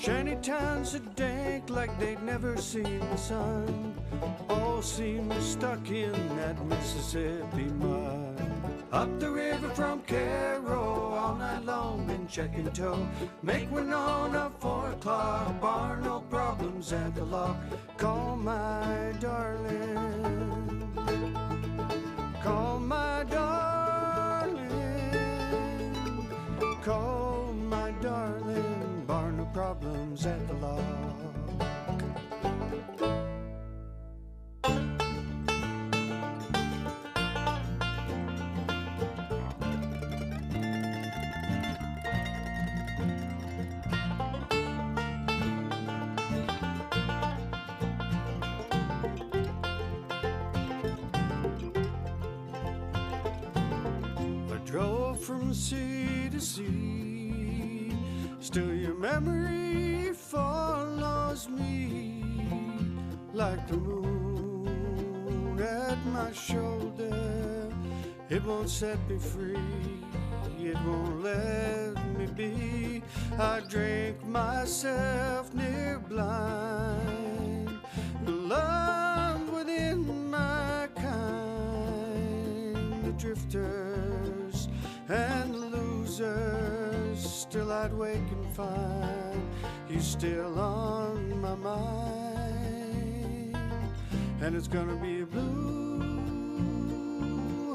Shanty towns that dank like they'd never seen the sun, all seem stuck in that Mississippi mud. Up the river from Cairo, all night long been checking tow. Make Winona 4 o'clock, bar no problems at the lock. Call my darling, call my darling, call my darling, bar no problems at the lock. Drove from sea to sea, still your memory follows me like the moon at my shoulder. It won't set me free, it won't let me be. I drink myself near blind, the love within my kind, the drifters and the losers. Still I'd wake and find you still on my mind. And it's gonna be a blue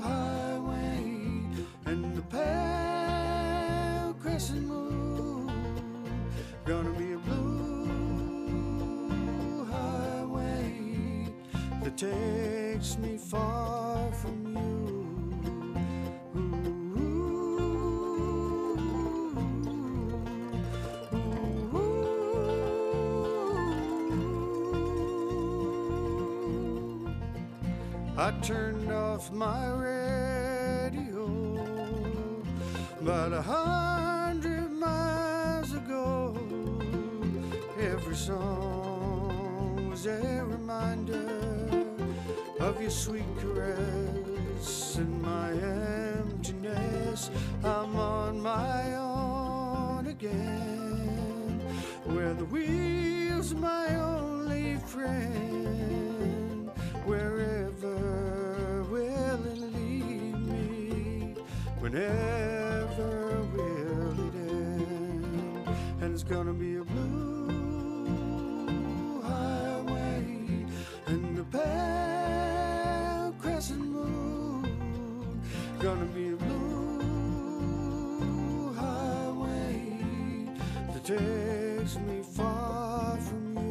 highway and the pale crescent moon. Gonna be a blue highway that takes me far from you. I turned off my radio about 100 miles ago. Every song was a reminder of your sweet caress and my emptiness. I'm on my own again, where the wheel's my only friend. Wherever will it lead me? Whenever will it end? And it's gonna be a blue highway and the pale crescent moon. Gonna be a blue highway that takes me far from you.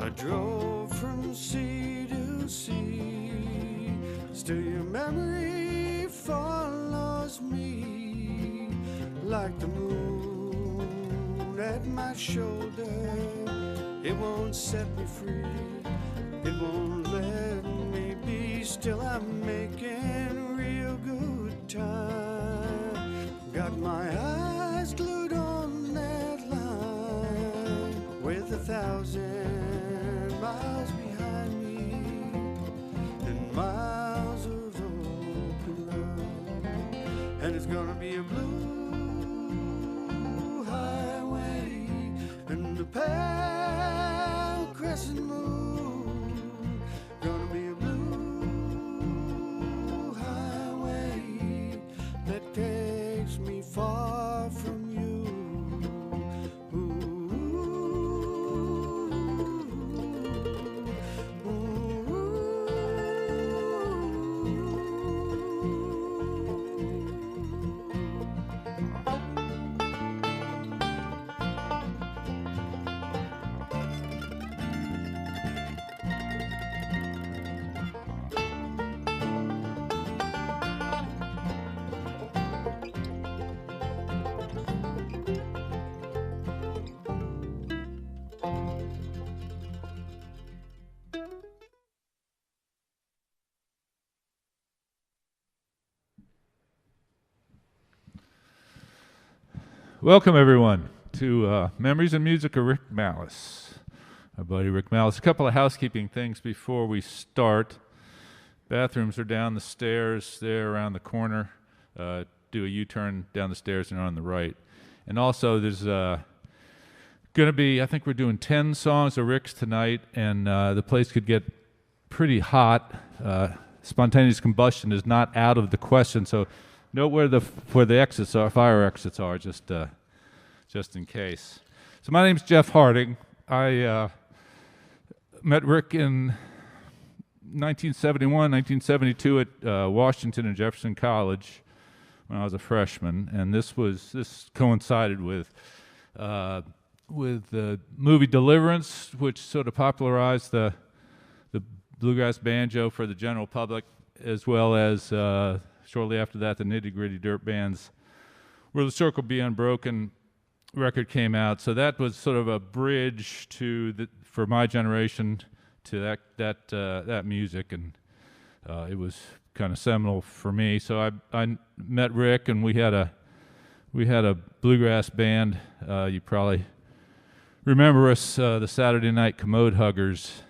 I drove from sea to sea, still your memory follows me like the moon at my shoulder. It won't set me free, it won't let me be. Still I'm making real good time. Got my eyes glued on that line with 1,000 miles behind me and miles of open love. And it's gonna be a blue highway and the pale crescent moon. Gonna be a blue highway that takes me far from you. Ooh, ooh, ooh. Welcome, everyone, to Memories and Music of Rick Malice. Our buddy Rick Malice. A couple of housekeeping things before we start. Bathrooms are down the stairs there around the corner. Do a U-turn down the stairs and on the right. And also, there's going to be, I think we're doing 10 songs of Rick's tonight, and the place could get pretty hot. Spontaneous combustion is not out of the question, so note where the exits are, fire exits are, just in case. So my name's Jeff Harding. I met Rick in 1971, 1972 at Washington and Jefferson College when I was a freshman, and this coincided with the movie Deliverance, which sort of popularized the bluegrass banjo for the general public, as well as shortly after that, the Nitty Gritty Dirt Bands, Where the Circle Be Unbroken record came out. So that was sort of a bridge for my generation to that music, and it was kind of seminal for me. So I met Rick, and we had a bluegrass band. You probably remember us, the Saturday Night Commode Huggers,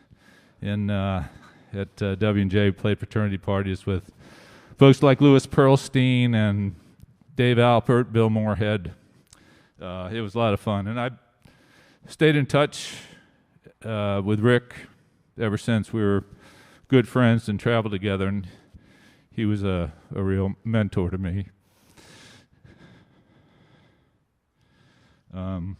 at W&J. Played fraternity parties with folks like Louis Pearlstein and Dave Alpert, Bill Moorhead. It was a lot of fun, and I stayed in touch with Rick ever since. We were good friends and traveled together, and he was a real mentor to me. And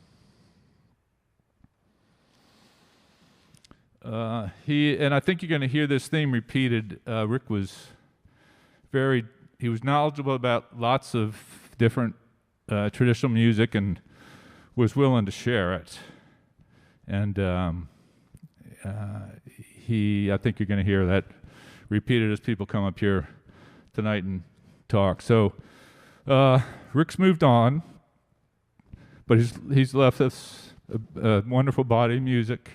I think you're going to hear this theme repeated. Rick was he was knowledgeable about lots of different traditional music and was willing to share it. And I think you're going to hear that repeated as people come up here tonight and talk. So Rick's moved on, but he's left us a wonderful body of music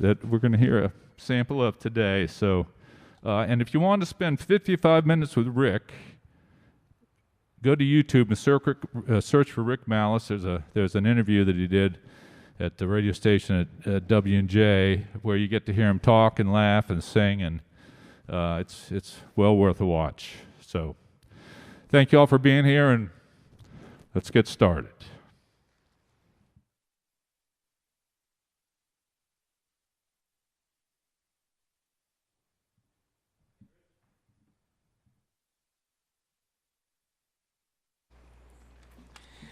that we're going to hear a sample of today. So, and if you want to spend 55 minutes with Rick, go to YouTube and search for Rick Malice. There's an interview that he did at the radio station at W&J where you get to hear him talk and laugh and sing, and it's well worth a watch. So, thank you all for being here, and let's get started.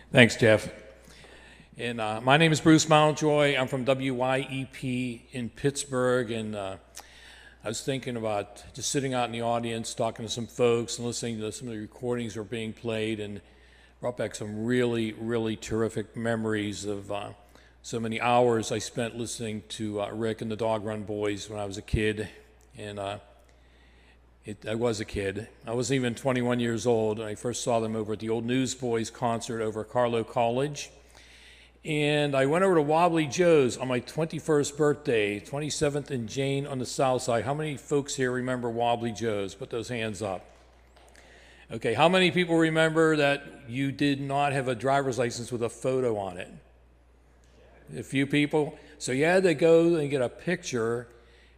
Thanks, Jeff. And my name is Bruce Mountjoy. I'm from WYEP in Pittsburgh, and I was thinking about just sitting out in the audience, talking to some folks and listening to some of the recordings that were being played, and brought back some really, really terrific memories of so many hours I spent listening to Rick and the Dog Run Boys when I was a kid. And I was a kid. I wasn't even 21 years old, and I first saw them over at the old Newsboys concert over at Carlow College. And I went over to Wobbly Joe's on my 21st birthday, 27th and Jane on the south side. How many folks here remember Wobbly Joe's? Put those hands up. Okay, how many people remember that you did not have a driver's license with a photo on it? A few people. So you had to go and get a picture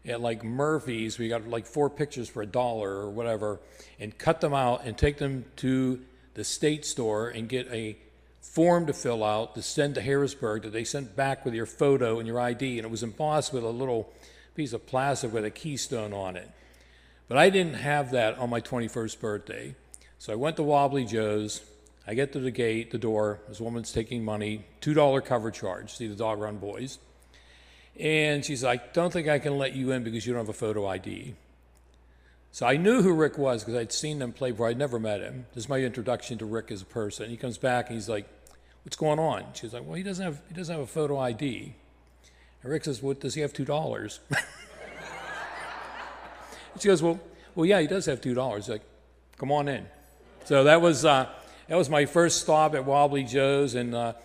at like Murphy's. We got like 4 pictures for $1 or whatever, and cut them out and take them to the state store and get a form to fill out to send to Harrisburg that they sent back with your photo and your ID, and it was embossed with a little piece of plastic with a keystone on it. But I didn't have that on my 21st birthday. So I went to Wobbly Joe's. I get to the gate, the door, this woman's taking money, $2 cover charge, see the Dog Run Boys. And she's like, don't think I can let you in because you don't have a photo ID. So I knew who Rick was because I'd seen them play before. I'd never met him. This is my introduction to Rick as a person. He comes back and he's like, what's going on? She's like, well, he doesn't have a photo ID. And Rick says, what, does he have $2? She goes, well, yeah, he does have $2. He's like, come on in. So that was my first stop at Wobbly Joe's, and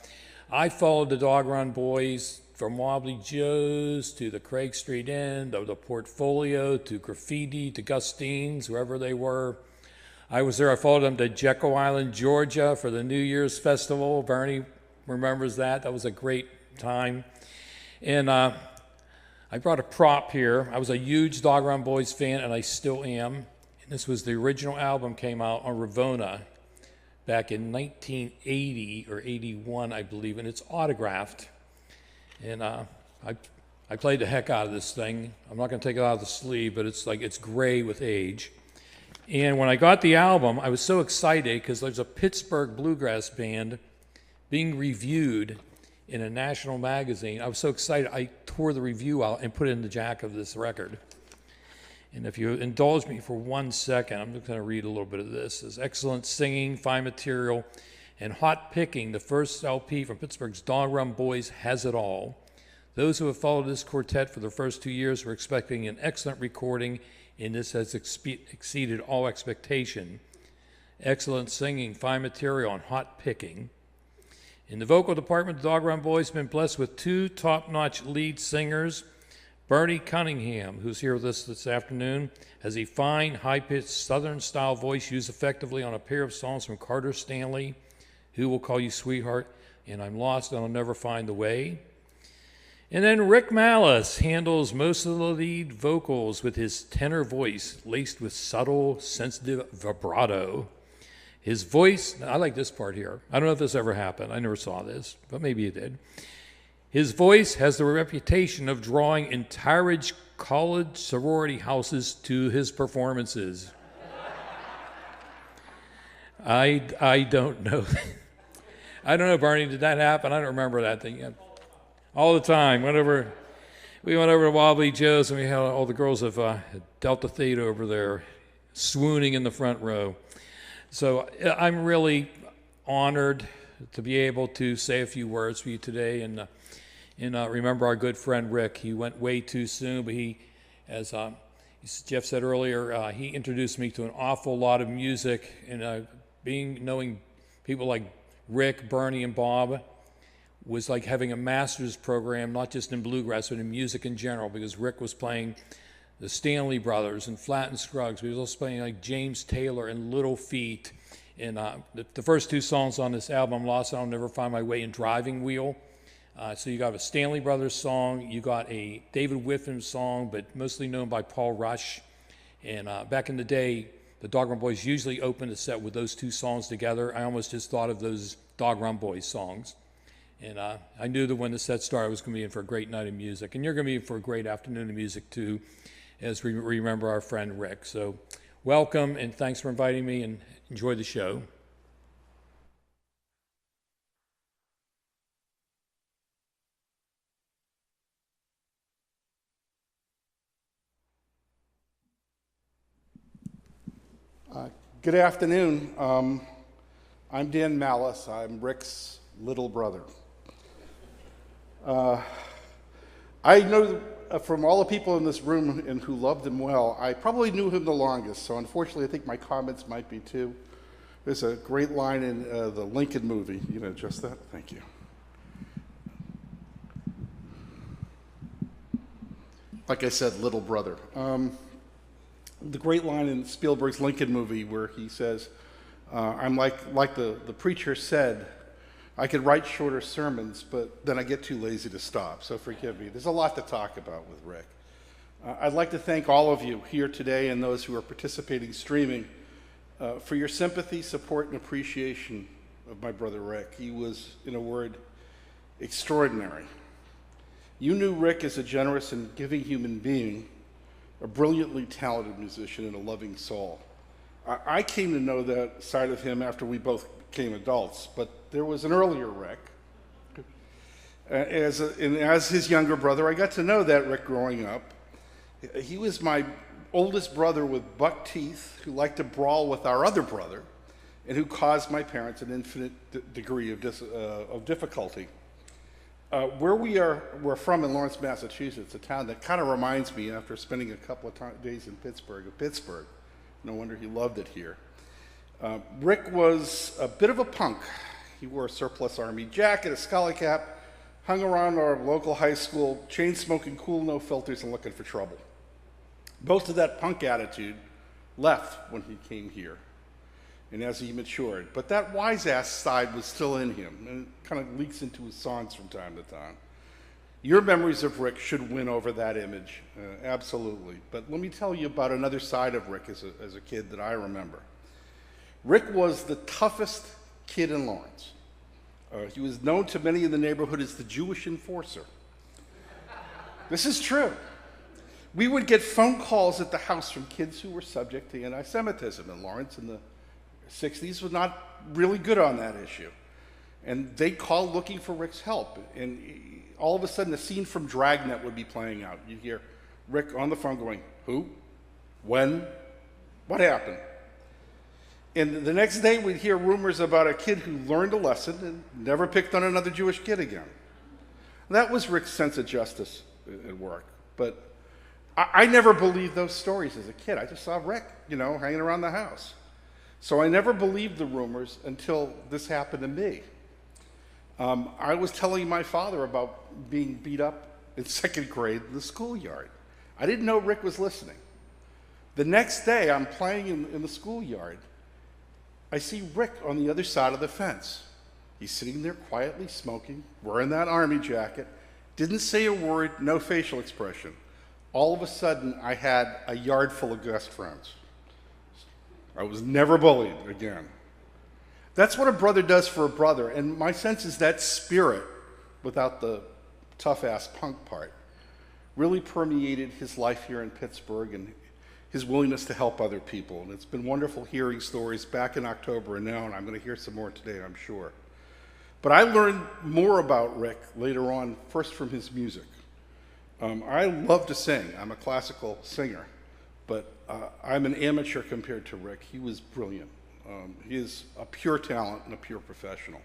I followed the Dog Run Boys from Wobbly Joe's to the Craig Street Inn, to the Portfolio, to Graffiti, to Gustine's, wherever they were. I was there. I followed them to Jekyll Island, Georgia for the New Year's Festival. Bernie remembers that. That was a great time. And I brought a prop here. I was a huge Dog Run Boys fan, and I still am. And this was the original album, came out on Ravona back in 1980 or 81, I believe, and it's autographed. And I played the heck out of this thing. I'm not going to take it out of the sleeve, but it's gray with age. And when I got the album, I was so excited because there's a Pittsburgh bluegrass band being reviewed in a national magazine. I was so excited, I tore the review out and put it in the jack of this record. And if you indulge me for 1 second, I'm just going to read a little bit of this. It says, excellent singing, fine material, and hot picking. The first LP from Pittsburgh's Dog Run Boys has it all. Those who have followed this quartet for the first 2 years were expecting an excellent recording, and this has exceeded all expectation. Excellent singing, fine material, and hot picking. In the vocal department, the Dog Run Boys have been blessed with 2 top-notch lead singers. Bernie Cunningham, who's here with us this afternoon, has a fine, high-pitched Southern-style voice used effectively on a pair of songs from Carter Stanley, Who Will Call You Sweetheart, and I'm Lost and I'll Never Find the Way. And then Rick Malice handles most of the lead vocals with his tenor voice, laced with subtle, sensitive vibrato. His voice, I like this part here. I don't know if this ever happened. I never saw this, but maybe it did. His voice has the reputation of drawing entire college sorority houses to his performances. I don't know. I don't know, Barney, did that happen? I don't remember that thing. All the time, whenever we went over to Wobbly Joe's and we had all the girls of Delta Theta over there swooning in the front row. So I'm really honored to be able to say a few words for you today and remember our good friend Rick. He went way too soon, but he, as Jeff said earlier, he introduced me to an awful lot of music, and knowing people like Rick, Bernie, and Bob was like having a master's program, not just in bluegrass, but in music in general, because Rick was playing the Stanley Brothers and Flatt and Scruggs. He was also playing like James Taylor and Little Feat. And the first 2 songs on this album, Lost and I'll Never Find My Way, and Driving Wheel. So you got a Stanley Brothers song, you got a David Whiffen song, but mostly known by Paul Rush. And back in the day, the Dog Run Boys usually opened a set with those 2 songs together. I almost just thought of those Dog Run Boys songs. And I knew that when the set started, I was going to be in for a great night of music. And you're going to be in for a great afternoon of music, too, as we remember our friend Rick. So welcome, and thanks for inviting me, and enjoy the show. Good afternoon. I'm Dan Malice. I'm Rick's little brother. I know from all the people in this room and who loved him well, I probably knew him the longest, so unfortunately I think my comments might be too. There's a great line in the Lincoln movie, you know, just that. Thank you. Like I said, little brother. The great line in Spielberg's Lincoln movie where he says, I'm like the preacher said, I could write shorter sermons, but then I get too lazy to stop, so forgive me. There's a lot to talk about with Rick. I'd like to thank all of you here today and those who are participating streaming for your sympathy, support, and appreciation of my brother Rick. He was, in a word, extraordinary. You knew Rick as a generous and giving human being, a brilliantly talented musician, and a loving soul. I came to know that side of him after we both became adults, but there was an earlier Rick. As his younger brother, I got to know that Rick growing up. He was my oldest brother with buck teeth who liked to brawl with our other brother and who caused my parents an infinite degree of difficulty. Where we're from in Lawrence, Massachusetts, a town that kind of reminds me, after spending a couple of days in Pittsburgh, of Pittsburgh. No wonder he loved it here. Rick was a bit of a punk. He wore a surplus Army jacket, a skull cap, hung around our local high school, chain-smoking, cool, no filters, and looking for trouble. Most of that punk attitude left when he came here. and as he matured. But that wise-ass side was still in him, and it kind of leaks into his songs from time to time. Your memories of Rick should win over that image, absolutely. But let me tell you about another side of Rick as a kid that I remember. Rick was the toughest kid in Lawrence. He was known to many in the neighborhood as the Jewish enforcer. This is true. We would get phone calls at the house from kids who were subject to anti-Semitism, and Lawrence in the 60s was not really good on that issue. And they'd call looking for Rick's help. And all of a sudden, a scene from Dragnet would be playing out. You'd hear Rick on the phone going, "Who? When? What happened?" And the next day, we'd hear rumors about a kid who learned a lesson and never picked on another Jewish kid again. That was Rick's sense of justice at work. But I never believed those stories as a kid. I just saw Rick, hanging around the house. So I never believed the rumors until this happened to me. I was telling my father about being beat up in second grade in the schoolyard. I didn't know Rick was listening. The next day, I'm playing in the schoolyard. I see Rick on the other side of the fence. He's sitting there quietly smoking, wearing that army jacket, didn't say a word, no facial expression. All of a sudden, I had a yard full of best friends. I was never bullied again. That's what a brother does for a brother, and my sense is that spirit, without the tough-ass punk part, really permeated his life here in Pittsburgh and his willingness to help other people. And it's been wonderful hearing stories back in October and now, and I'm going to hear some more today, I'm sure. But I learned more about Rick later on, first from his music. I love to sing. I'm a classical singer, but I'm an amateur compared to Rick. He was brilliant. He is a pure talent and a pure professional.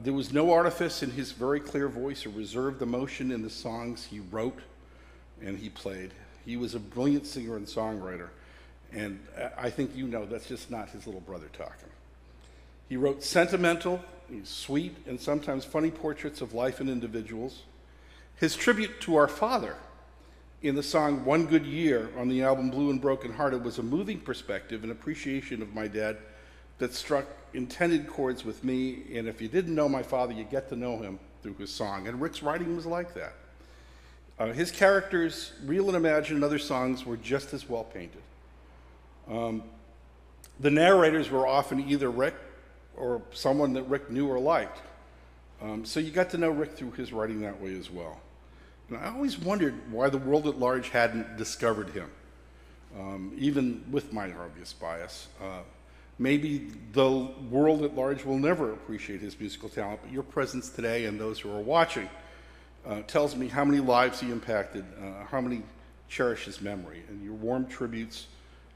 There was no artifice in his very clear voice or reserved emotion in the songs he wrote and he played. He was a brilliant singer and songwriter, and I think that's just not his little brother talking. He wrote sentimental, sweet, and sometimes funny portraits of life and individuals. His tribute to our father in the song One Good Year on the album Blue and Broken Hearted was a moving perspective and appreciation of my dad that struck intended chords with me, and if you didn't know my father, you get to know him through his song, and Rick's writing was like that. His characters, real and imagined in other songs, were just as well painted. The narrators were often either Rick or someone that Rick knew or liked. So you got to know Rick through his writing that way as well. And I always wondered why the world at large hadn't discovered him, even with my obvious bias. Maybe the world at large will never appreciate his musical talent, but your presence today and those who are watching tells me how many lives he impacted, how many cherish his memory, and your warm tributes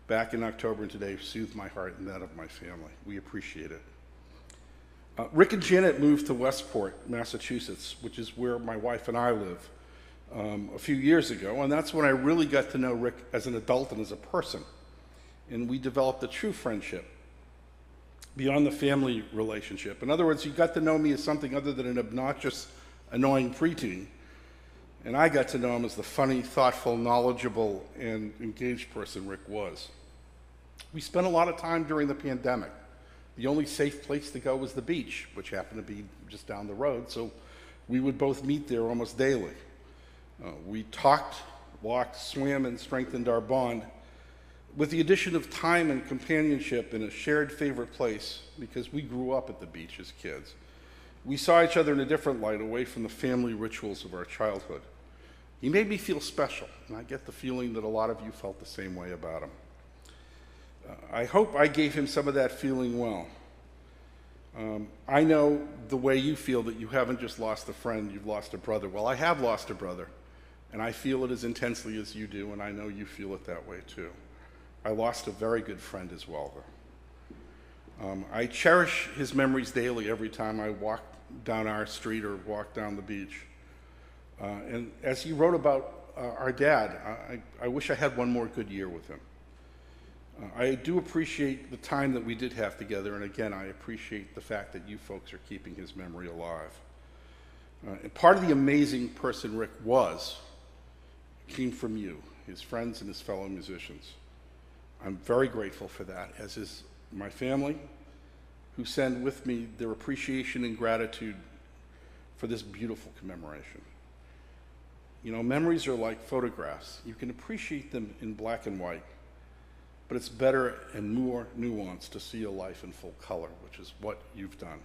back in October and today soothed my heart and that of my family. We appreciate it. Rick and Janet moved to Westport, Massachusetts, which is where my wife and I live, a few years ago, and that's when I really got to know Rick as an adult and as a person, and we developed a true friendship beyond the family relationship. In other words, you got to know me as something other than an obnoxious, annoying preteen, and I got to know him as the funny, thoughtful, knowledgeable, and engaged person Rick was. We spent a lot of time during the pandemic. The only safe place to go was the beach, which happened to be just down the road, so we would both meet there almost daily. We talked, walked, swam, and strengthened our bond with the addition of time and companionship in a shared favorite place because we grew up at the beach as kids. We saw each other in a different light, away from the family rituals of our childhood. He made me feel special, and I get the feeling that a lot of you felt the same way about him. I hope I gave him some of that feeling well. I know the way you feel, that you haven't just lost a friend, you've lost a brother. Well, I have lost a brother, and I feel it as intensely as you do, and I know you feel it that way too. I lost a very good friend as well, though. I cherish his memories daily every time I walk down our street or walk down the beach. And as he wrote about our dad, I wish I had one more good year with him. I do appreciate the time that we did have together, and again, I appreciate the fact that you folks are keeping his memory alive. And part of the amazing person Rick was came from you, his friends and his fellow musicians. I'm very grateful for that, as is my family, who send with me their appreciation and gratitude for this beautiful commemoration. You know, memories are like photographs. You can appreciate them in black and white, but it's better and more nuanced to see a life in full color, which is what you've done.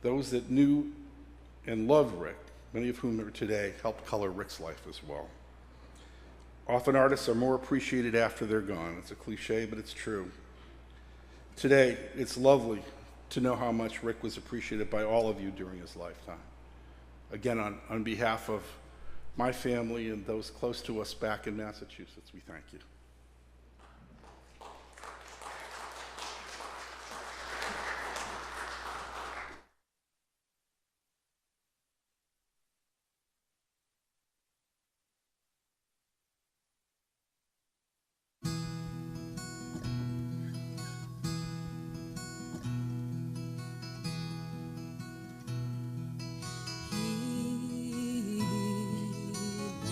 Those that knew and loved Rick, many of whom are today, helped color Rick's life as well. Often artists are more appreciated after they're gone. It's a cliche, but it's true. Today, it's lovely to know how much Rick was appreciated by all of you during his lifetime. Again, on behalf of my family and those close to us back in Massachusetts, we thank you.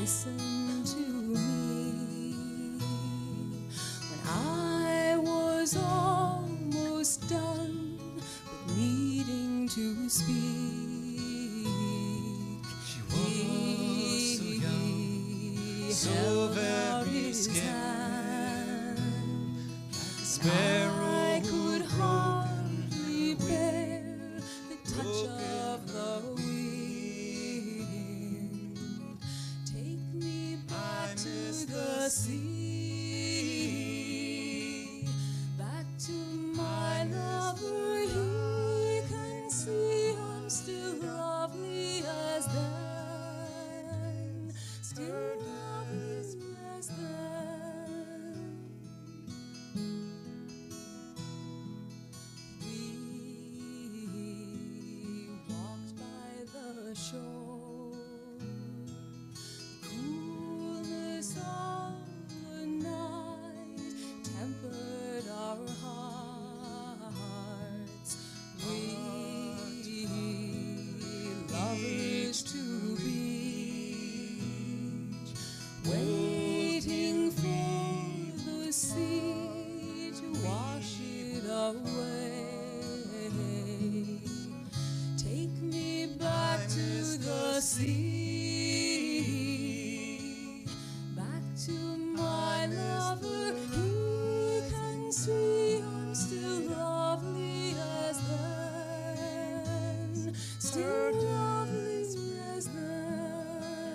Listen to me when I was almost done with needing to speak. She was so young, so very scared, like a sparrow. I could hardly bear the touch of the the sea, back to my lover. He can see I'm still lovely as then, still lovely as then. We walked by the shore. Tempered our hearts, we lovers to beach, waiting for the sea to wash it away. Take me back to the sea, back to my lover. See, I'm still lovely as then, still lovely as then.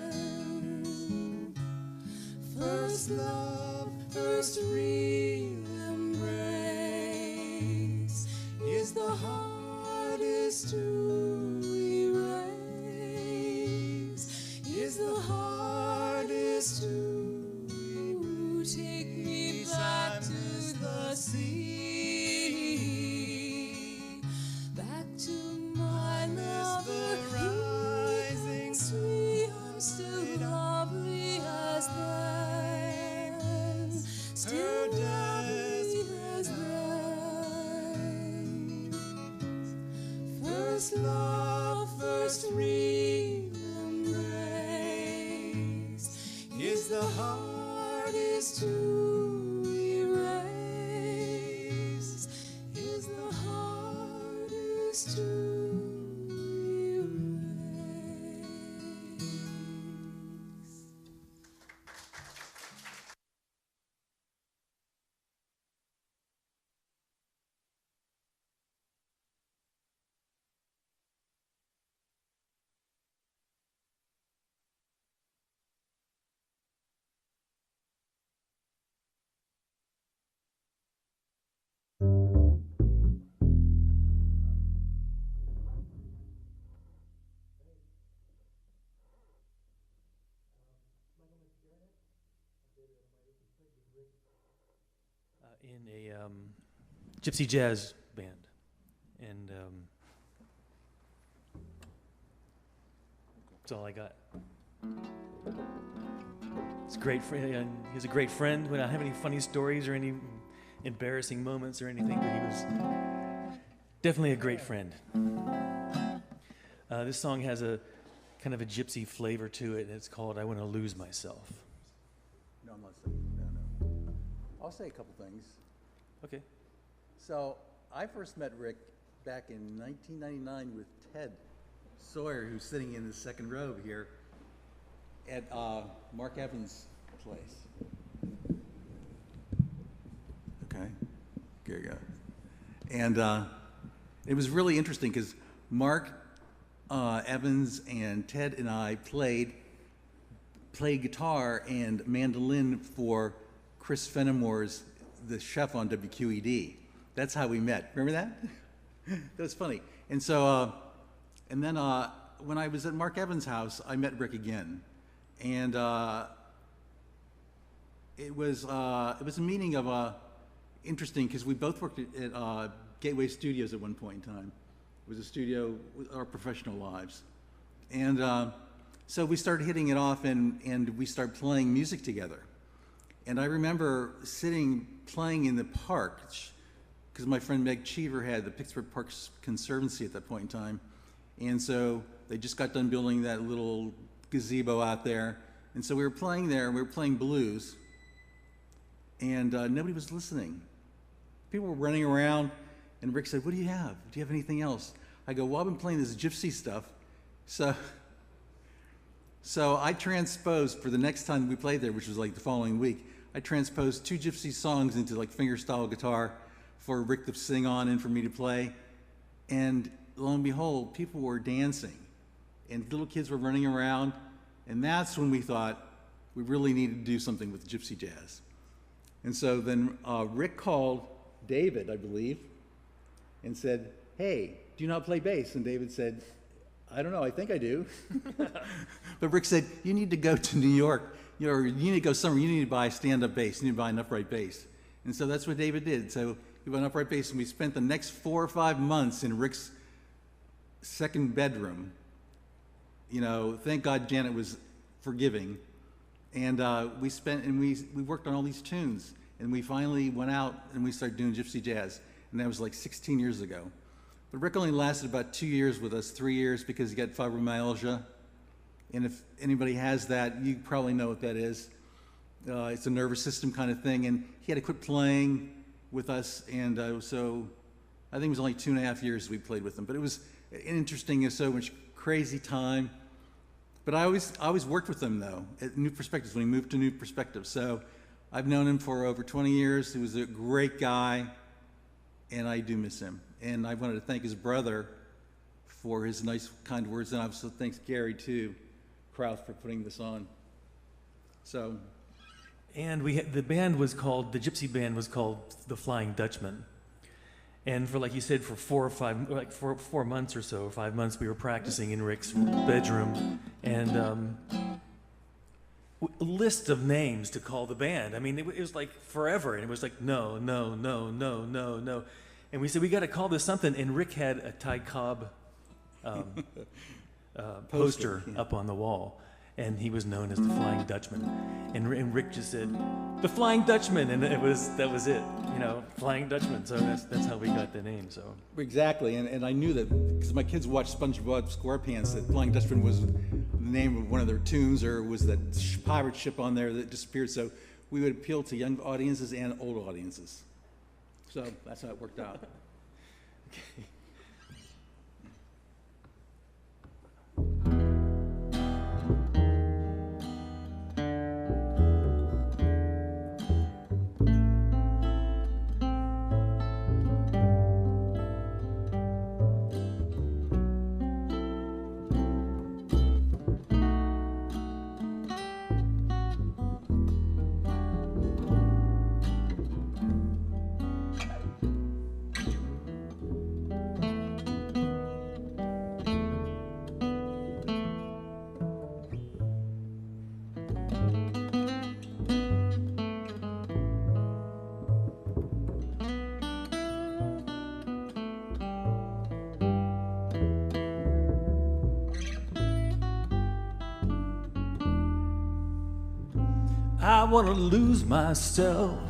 First love, first real embrace is the hardest to erase, is the hardest to take me back to the sea, back to my lover. Rising sea, I'm still lovely as then, still lovely as then. First love, first real embrace is the hardest to to erase. In a gypsy jazz band, and that's all I got. It's great friend. He's a great friend. We don't have any funny stories or any embarrassing moments or anything, but he was definitely a great friend. This song has a kind of a gypsy flavor to it, and it's called "I Want to Lose Myself." No, I'm not saying. No. I'll say a couple things. Okay. So I first met Rick back in 1999 with Ted Sawyer, who's sitting in the second row here at Mark Evans' place. Okay, here you go. And it was really interesting because Mark Evans and Ted and I played guitar and mandolin for Chris Fenimore's The Chef on WQED. That's how we met. Remember that? That was funny. And so, and then when I was at Mark Evans' house, I met Rick again, and it was a meeting of interesting because we both worked at Gateway Studios at one point in time. It was a studio with our professional lives, and so we started hitting it off, and we started playing music together. And I remember playing in the park, because my friend Meg Cheever had the Pittsburgh Parks Conservancy at that point in time. And so they just got done building that little gazebo out there. And so we were playing there, and we were playing blues, and nobody was listening. People were running around, and Rick said, "What do you have? Do you have anything else?" I go, "Well, I've been playing this gypsy stuff." So I transposed, for the next time we played there, which was like the following week, I transposed 2 gypsy songs into like fingerstyle guitar for Rick to sing on and for me to play. And lo and behold, people were dancing and little kids were running around. And that's when we thought we really needed to do something with gypsy jazz. And so then Rick called David, I believe, and said, "Hey, do you not play bass?" And David said, "I don't know, I think I do." But Rick said, "You need to go to New York, or you need to go somewhere, you need to buy a stand-up bass, you need to buy an upright bass." And so that's what David did. So he bought an upright bass, and we spent the next 4 or 5 months in Rick's second bedroom. You know, thank God Janet was forgiving. And we worked on all these tunes, and we finally went out and we started doing gypsy jazz. And that was like 16 years ago. But Rick only lasted about 2 years with us, 3 years, because he got fibromyalgia. And if anybody has that, you probably know what that is. It's a nervous system kind of thing. And he had to quit playing with us. And so I think it was only 2.5 years we played with him. But it was interesting, so much crazy time. But I always worked with him, though, at New Perspectives, when he moved to New Perspectives. So I've known him for over 20 years. He was a great guy, and I do miss him. And I wanted to thank his brother for his nice, kind words, and I also thanks Gary, too, Kraut, for putting this on. So. And the band was called, the gypsy band was called the Flying Dutchman. And for, like you said, for 4 months or so, 5 months, we were practicing in Rick's bedroom, and a list of names to call the band. I mean, it was like forever, and it was like, no. And we said, we got to call this something, and Rick had a Ty Cobb poster up on the wall, and he was known as the Flying Dutchman. And Rick just said, the Flying Dutchman, and that was it, Flying Dutchman. So that's how we got the name. So exactly, and I knew that because my kids watched SpongeBob SquarePants, that Flying Dutchman was the name of one of their tunes, or was that pirate ship on there that disappeared. So we would appeal to young audiences and old audiences. So that's how it worked out. Okay. I want to lose myself,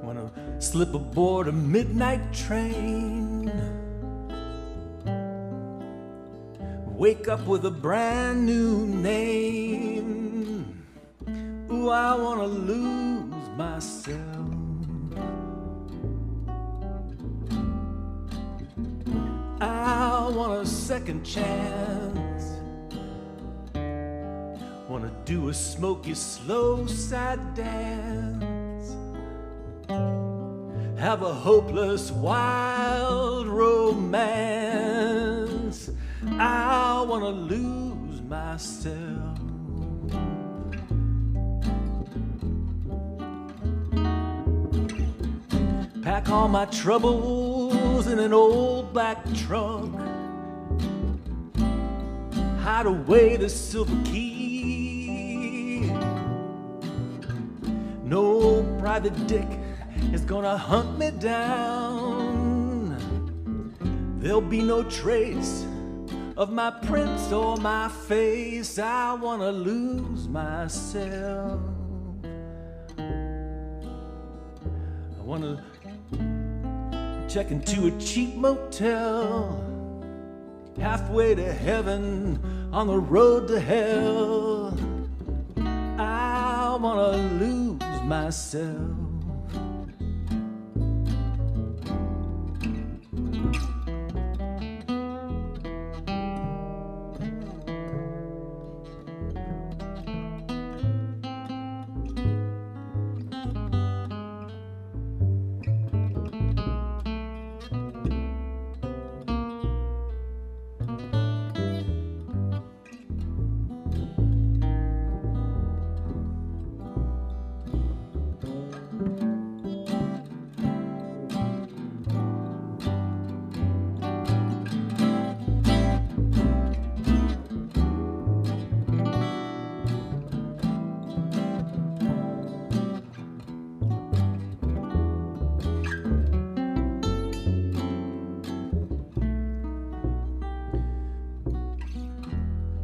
want to slip aboard a midnight train, wake up with a brand new name. Ooh, I want to lose myself. a second chance. Wanna do a smoky, slow, sad dance. Have a hopeless, wild romance. I wanna lose myself. Pack all my troubles in an old black trunk. Hide away the silver key. No private dick is gonna hunt me down. There'll be no trace of my prints or my face. I wanna lose myself. I wanna check into a cheap motel, halfway to heaven, on the road to hell. I wanna lose myself.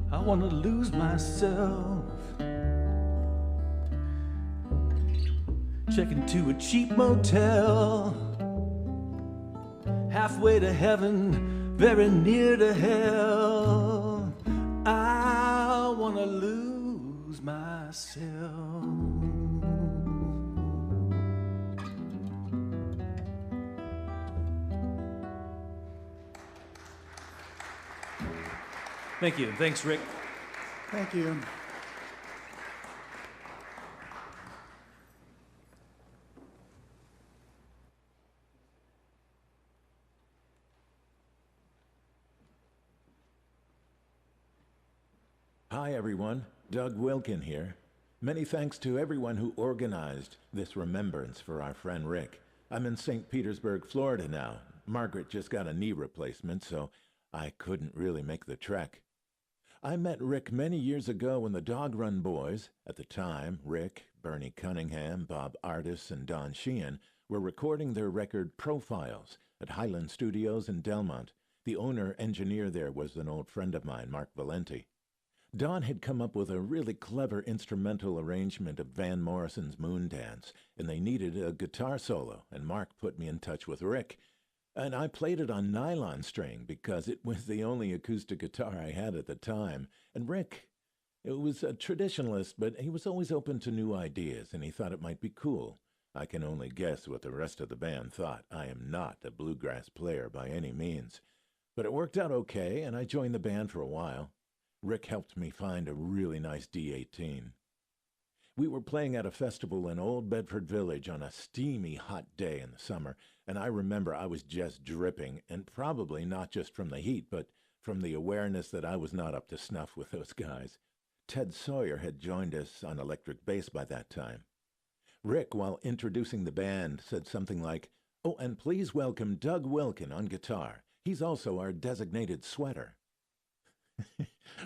I wanna lose myself. Check into a cheap motel, halfway to heaven, very near to hell. I wanna lose myself. Thank you. Thanks, Rick. Thank you. Hi, everyone. Doug Wilkin here. Many thanks to everyone who organized this remembrance for our friend Rick. I'm in St. Petersburg, Florida now. Margaret just got a knee replacement, so I couldn't really make the trek. I met Rick many years ago when the Dog Run Boys, at the time Rick, Bernie Cunningham, Bob Artis, and Don Sheehan, were recording their record Profiles at Highland Studios in Delmont. The owner-engineer there was an old friend of mine, Mark Valenti. Don had come up with a really clever instrumental arrangement of Van Morrison's Moon Dance, and they needed a guitar solo, and Mark put me in touch with Rick. And I played it on nylon string because it was the only acoustic guitar I had at the time. And Rick, it was a traditionalist, but he was always open to new ideas, and he thought it might be cool. I can only guess what the rest of the band thought. I am not a bluegrass player by any means. But it worked out okay, and I joined the band for a while. Rick helped me find a really nice D18. We were playing at a festival in Old Bedford Village on a steamy hot day in the summer, and I remember I was just dripping, and probably not just from the heat, but from the awareness that I was not up to snuff with those guys. Ted Sawyer had joined us on electric bass by that time. Rick, while introducing the band, said something like, "Oh, and please welcome Doug Wilkin on guitar. He's also our designated sweater."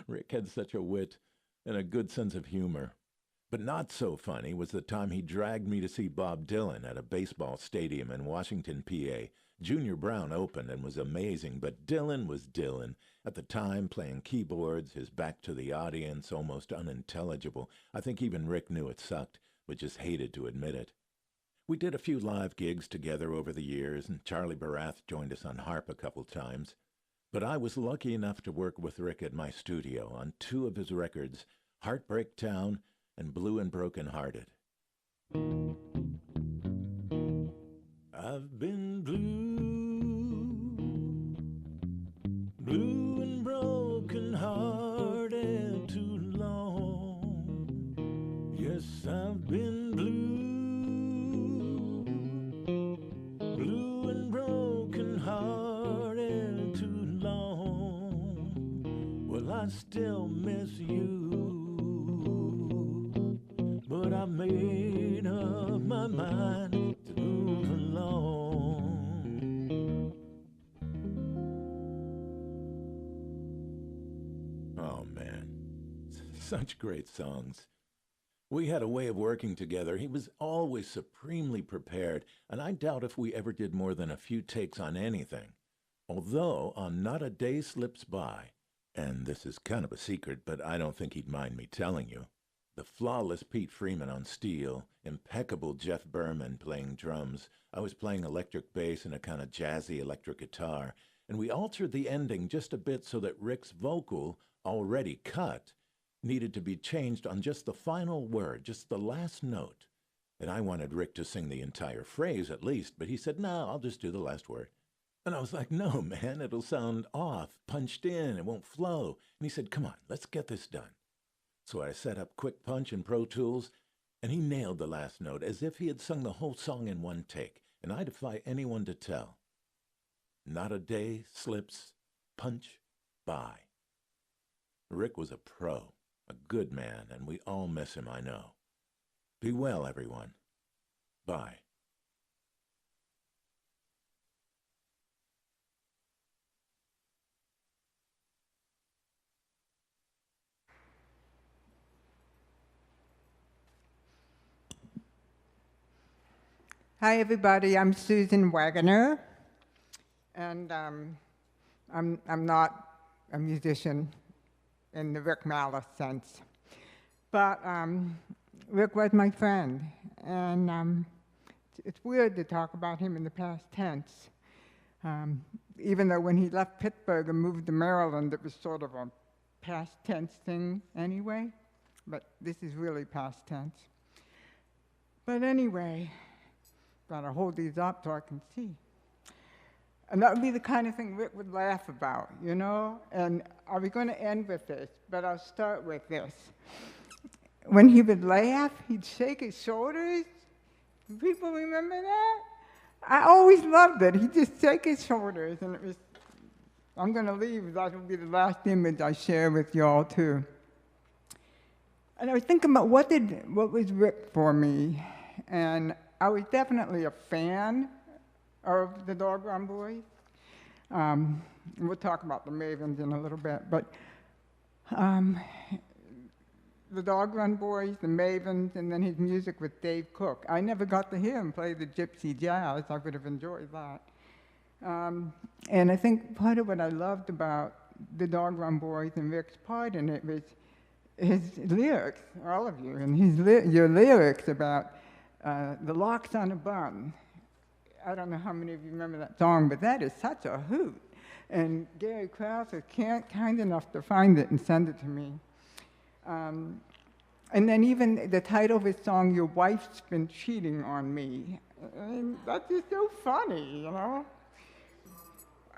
Rick had such a wit and a good sense of humor. But not so funny was the time he dragged me to see Bob Dylan at a baseball stadium in Washington, PA. Junior Brown opened and was amazing, but Dylan was Dylan. At the time, playing keyboards, his back to the audience, almost unintelligible. I think even Rick knew it sucked, but just hated to admit it. We did a few live gigs together over the years, and Charlie Barath joined us on harp a couple times. But I was lucky enough to work with Rick at my studio on 2 of his records, Heartbreak Town and Blue and Broken Hearted. I've been blue Such great songs. We had a way of working together. He was always supremely prepared, and I doubt if we ever did more than a few takes on anything. Although, on Not a Day Slips By, and this is kind of a secret, but I don't think he'd mind me telling you, the flawless Pete Freeman on steel, impeccable Jeff Berman playing drums, I was playing electric bass and a kind of jazzy electric guitar, and we altered the ending just a bit so that Rick's vocal, already cut, needed to be changed on just the final word, just the last note. And I wanted Rick to sing the entire phrase at least, but he said, no, I'll just do the last word. And I was like, no, man, it'll sound off, punched in, it won't flow. And he said, come on, let's get this done. So I set up Quick Punch and Pro Tools, and he nailed the last note as if he had sung the whole song in one take. And I defy anyone to tell. Not a day slips, punch, by. Rick was a pro. A good man, and we all miss him, I know. Be well, everyone. Bye. Hi, everybody. I'm Susan Wagoner, and I'm not a musician in the Rick Malice sense. But Rick was my friend, and it's weird to talk about him in the past tense. Even though when he left Pittsburgh and moved to Maryland, it was sort of a past tense thing anyway, but this is really past tense. But anyway, gotta hold these up so I can see. And that would be the kind of thing Rick would laugh about, you know? And I was going to end with this, but I'll start with this. When he would laugh, he'd shake his shoulders. Do people remember that? I always loved it. He'd just shake his shoulders, and it was, I'm going to leave. That will be the last image I share with y'all, too. And I was thinking about what was Rick for me? And I was definitely a fan of the Dog Run Boys. And we'll talk about the Mavens in a little bit, but the Dog Run Boys, the Mavens, and then his music with Dave Cook. I never got to hear him play the gypsy jazz. I would have enjoyed that. And I think part of what I loved about the Dog Run Boys and Rick's part in it was his lyrics, all of you, and your lyrics about the locks on a bun. I don't know how many of you remember that song, but that is such a hoot. And Gary Krause was kind enough to find it and send it to me. And then even the title of his song, Your Wife's Been Cheating on Me. And that's just so funny, you know?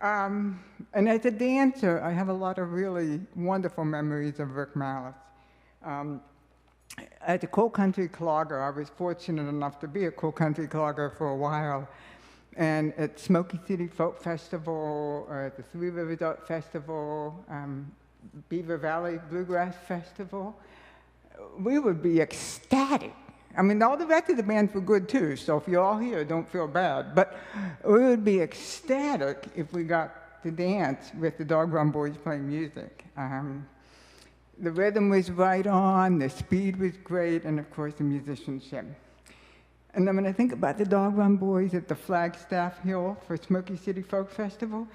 And as a dancer, I have a lot of really wonderful memories of Rick Malice. As a coal-country clogger, I was fortunate enough to be a coal-country clogger for a while. And at Smoky City Folk Festival, or at the Three Rivers Art Festival, Beaver Valley Bluegrass Festival, we would be ecstatic. I mean, all the rest of the bands were good too, so if you're all here, don't feel bad. But we would be ecstatic if we got to dance with the Dog Run Boys playing music. The rhythm was right on, the speed was great, and of course the musicianship. And then when I think about the Dog Run Boys at the Flagstaff Hill for Smoky City Folk Festival,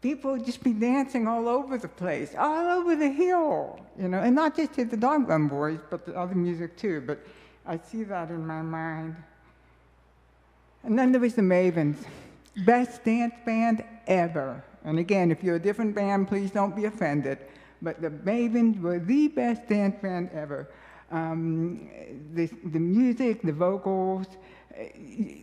people would just be dancing all over the place, all over the hill, you know, and not just to the Dog Run Boys, but the other music too, but I see that in my mind. And then there was the Mavens, best dance band ever. And again, if you're a different band, please don't be offended, but the Mavens were the best dance band ever. The music, the vocals,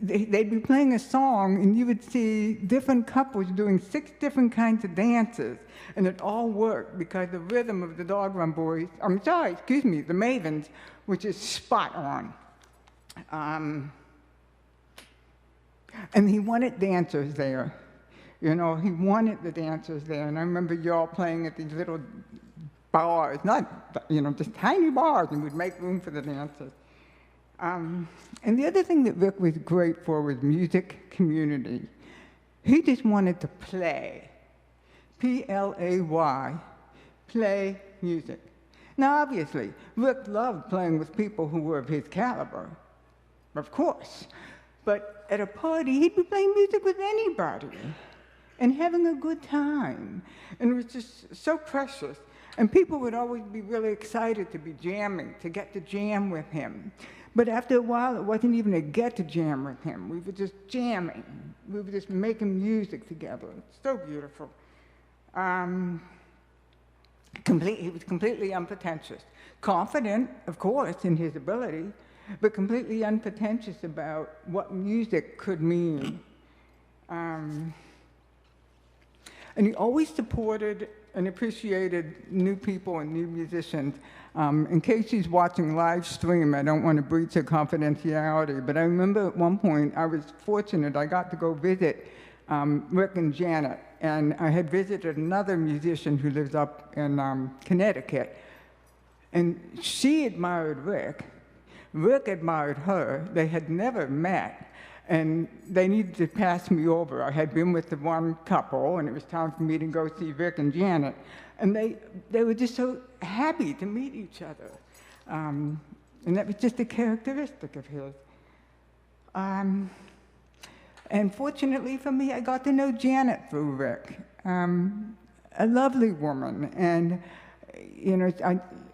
they'd be playing a song and you would see different couples doing 6 different kinds of dances, and it all worked because the rhythm of the Dog Run Boys, the Mavens, which is spot on. And he wanted dancers there. You know, he wanted the dancers there, and I remember y'all playing at these little bars, not, you know, just tiny bars, and we'd make room for the dancers. And the other thing that Rick was great for was music community. He just wanted to play, P-L-A-Y, play music. Now, obviously, Rick loved playing with people who were of his caliber, of course. But at a party, he'd be playing music with anybody and having a good time. And it was just so precious. And people would always be really excited to be jamming, to get to jam with him. But after a while, it wasn't even a get to jam with him. We were just jamming. We were just making music together. It's so beautiful. He was completely unpretentious. Confident, of course, in his ability, but completely unpretentious about what music could mean. And he always supported and appreciated new people and new musicians. In case he's watching live stream, I don't want to breach her confidentiality, but I remember at one point I was fortunate, I got to go visit Rick and Janet, and I had visited another musician who lives up in Connecticut, and she admired Rick. Rick admired her. They had never met, and they needed to pass me over. I had been with the one couple, and it was time for me to go see Rick and Janet. And they were just so happy to meet each other. And that was just a characteristic of his. And fortunately for me, I got to know Janet through Rick. A lovely woman. And, you know,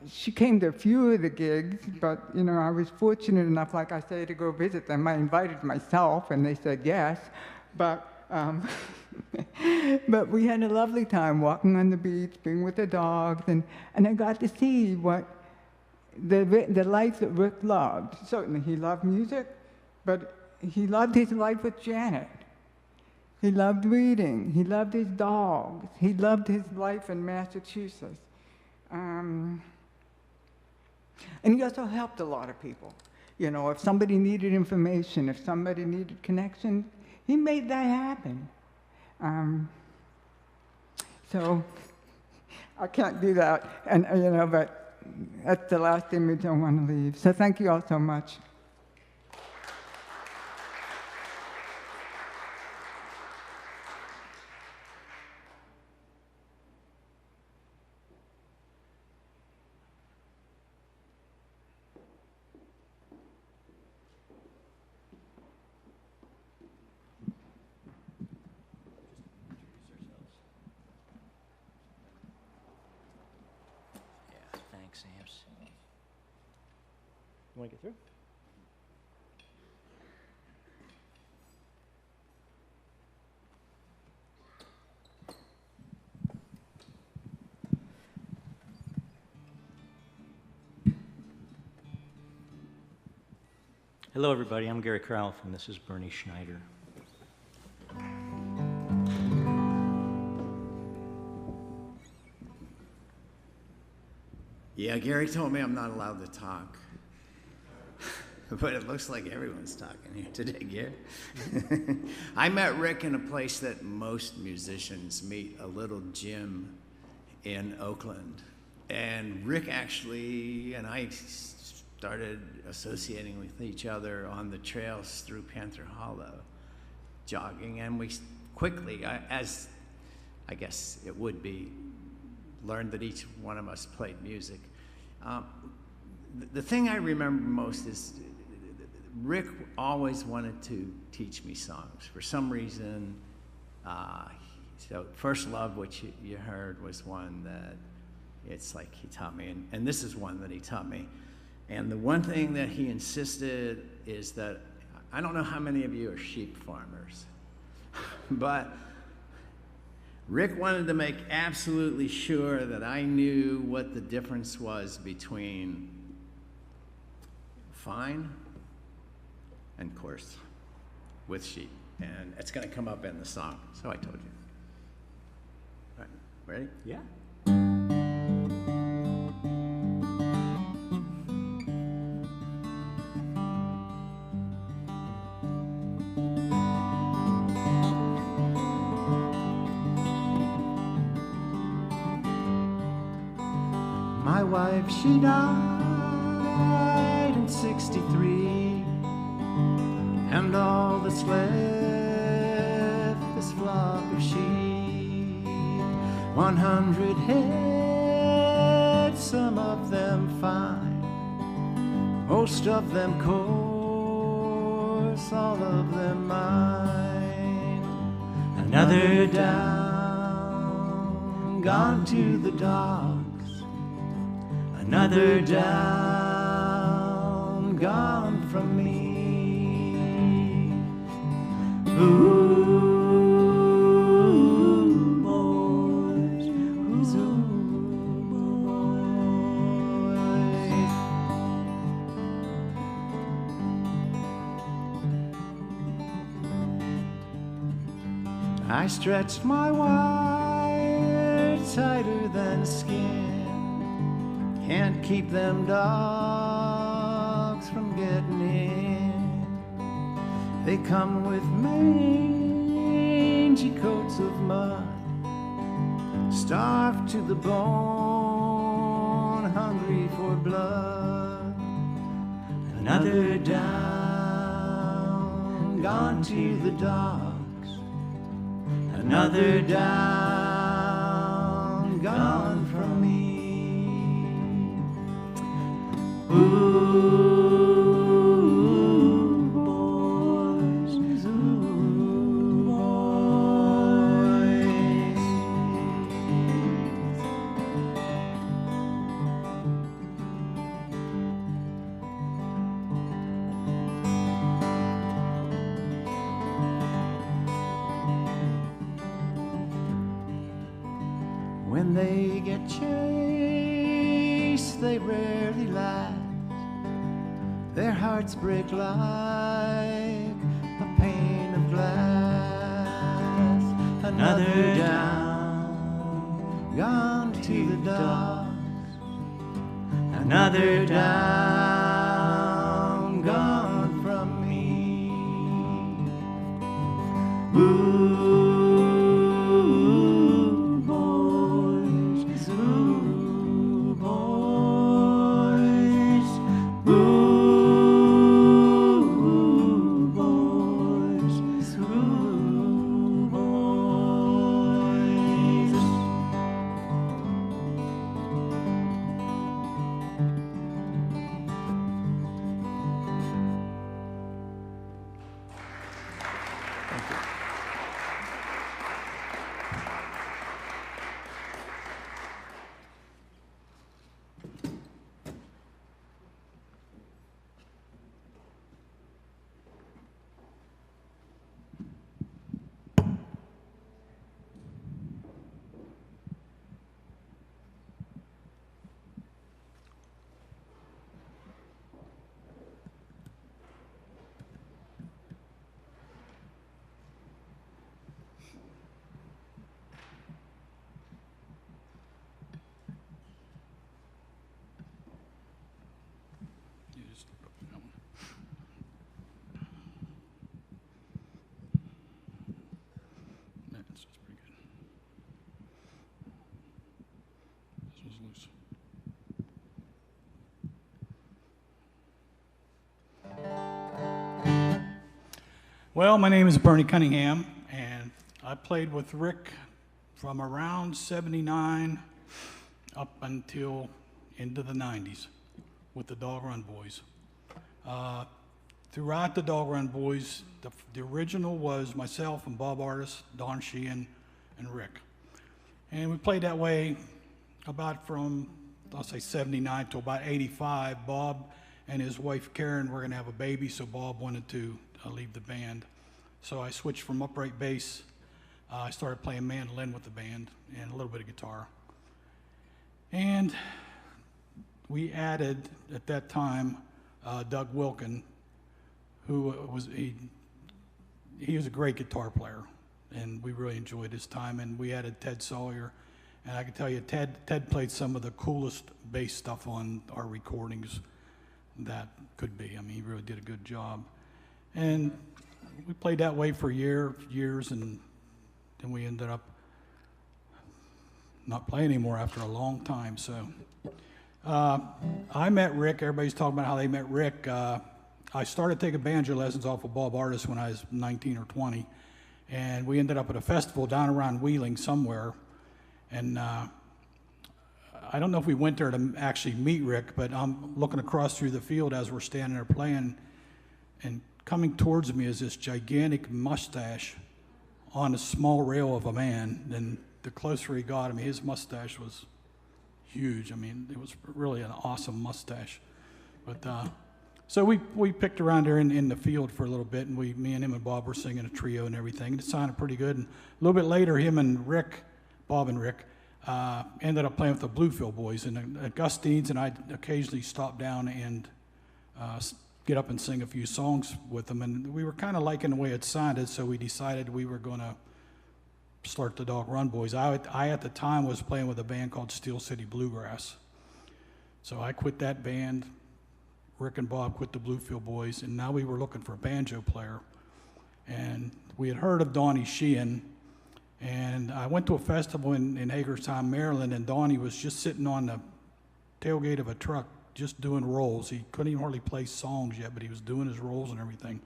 she came to a few of the gigs, but, you know, I was fortunate enough, like I say, to go visit them. I invited myself, and they said yes. But but we had a lovely time walking on the beach, being with the dogs, and I got to see what the life that Rick loved. Certainly, he loved music, but he loved his life with Janet. He loved reading. He loved his dogs. He loved his life in Massachusetts. And he also helped a lot of people. You know, if somebody needed information, if somebody needed connection, he made that happen. So I can't do that, and you know, but that's the last image I want to leave. So thank you all so much. You want to get through? Hello, everybody. I'm Gary Krauth, and this is Bernie Schneider. Yeah, Gary told me I'm not allowed to talk. But it looks like everyone's talking here today, Gary. I met Rick in a place that most musicians meet, a little gym in Oakland. And Rick actually and I started associating with each other on the trails through Panther Hollow, jogging. And we quickly, as I guess it would be, learned that each one of us played music. The thing I remember most is Rick always wanted to teach me songs. For some reason, so First Love, which you heard, was one that it's like he taught me, and this is one that he taught me. And the one thing that he insisted is that, I don't know how many of you are sheep farmers, but Rick wanted to make absolutely sure that I knew what the difference was between fine and coarse with sheep. And it's going to come up in the song, so I told you. All right, ready? Yeah. My wife, she died in '63, and all that's left is flock of sheep, 100 head some of them fine, most of them coarse, all of them mine. Another down, gone to the docks. Another down, gone from me. Ooh, boys, ooh, boys. I stretched my wire tighter than skin. Can't keep them dogs from getting in. They come with mangy coats of mud, starved to the bone, hungry for blood. Another down, gone to the docks. Another down, gone from me. Ooh, boys, ooh, boys. When they get chased, they rarely last. Their hearts break like a pane of glass. Another down, gone to the docks. Another down, gone from me. Ooh, boys, ooh, boys, ooh. Well, my name is Bernie Cunningham, and I played with Rick from around 79 up until into the 90s with the Dog Run Boys. Throughout the Dog Run Boys, the original was myself and Bob Artis, Don Sheehan, and Rick. And we played that way about from, I'll say 79 to about 85. Bob and his wife Karen were going to have a baby, so Bob wanted to leave the band. So I switched from upright bass. I started playing mandolin with the band and a little bit of guitar. And we added, at that time, Doug Wilkin, who was he was a great guitar player, and we really enjoyed his time. And we added Ted Sawyer, and I can tell you, Ted played some of the coolest bass stuff on our recordings that could be. I mean, he really did a good job. And we played that way for years, and then we ended up not playing anymore after a long time. So I met Rick. Everybody's talking about how they met Rick. I started taking banjo lessons off of Bob Artis when I was 19 or 20, and we ended up at a festival down around Wheeling somewhere. And I don't know if we went there to actually meet Rick, but I'm looking across through the field as we're standing there playing, and coming towards me is this gigantic mustache on a small rail of a man. And the closer he got, I mean, his mustache was huge. I mean, it was really an awesome mustache. But so we picked around there in the field for a little bit, and me and him and Bob were singing a trio and everything, and it sounded pretty good. And a little bit later, him and Rick, Bob and Rick, ended up playing with the Bluefield Boys. And Gustine's and I occasionally stopped down and get up and sing a few songs with them. And we were kind of liking the way it sounded, so we decided we were going to start the Dog Run Boys. I at the time was playing with a band called Steel City Bluegrass. So I quit that band. Rick and Bob quit the Bluefield Boys, and now we were looking for a banjo player. And we had heard of Donnie Sheehan, and I went to a festival in Hagerstown, Maryland, and Donnie was just sitting on the tailgate of a truck just doing rolls. He couldn't even hardly play songs yet, but he was doing his rolls and everything.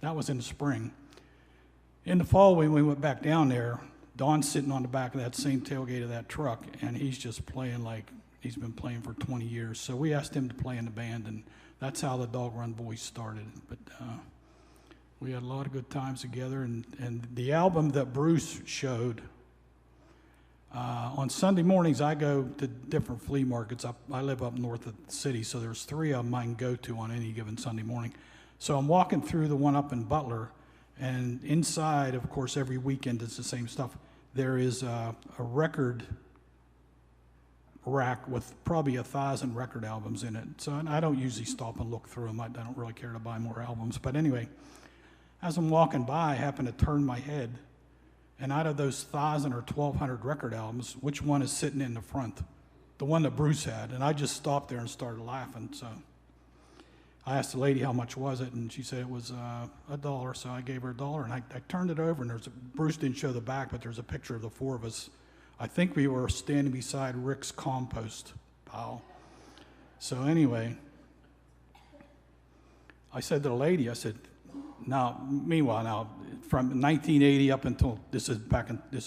That was in the spring. In the fall, when we went back down there, Don's sitting on the back of that same tailgate of that truck, and he's just playing like he's been playing for 20 years. So we asked him to play in the band, and that's how the Dog Run Boys started. But we had a lot of good times together, and the album that Bruce showed, on Sunday mornings I go to different flea markets. I live up north of the city, so there's 3 of them I can go to on any given Sunday morning. So I'm walking through the one up in Butler, and inside, of course, every weekend it's the same stuff. There is a record rack with probably 1,000 record albums in it. So I don't usually stop and look through them. I don't really care to buy more albums. But anyway, as I'm walking by, I happen to turn my head, and out of those 1,000 or 1,200 record albums, which one is sitting in the front? The one that Bruce had. And I just stopped there and started laughing. So I asked the lady how much was it, and she said it was $1. So I gave her $1, and I turned it over, and Bruce didn't show the back, but there's a picture of the 4 of us. I think we were standing beside Rick's compost pile. So anyway, I said to the lady, I said, meanwhile, from 1980 up until this is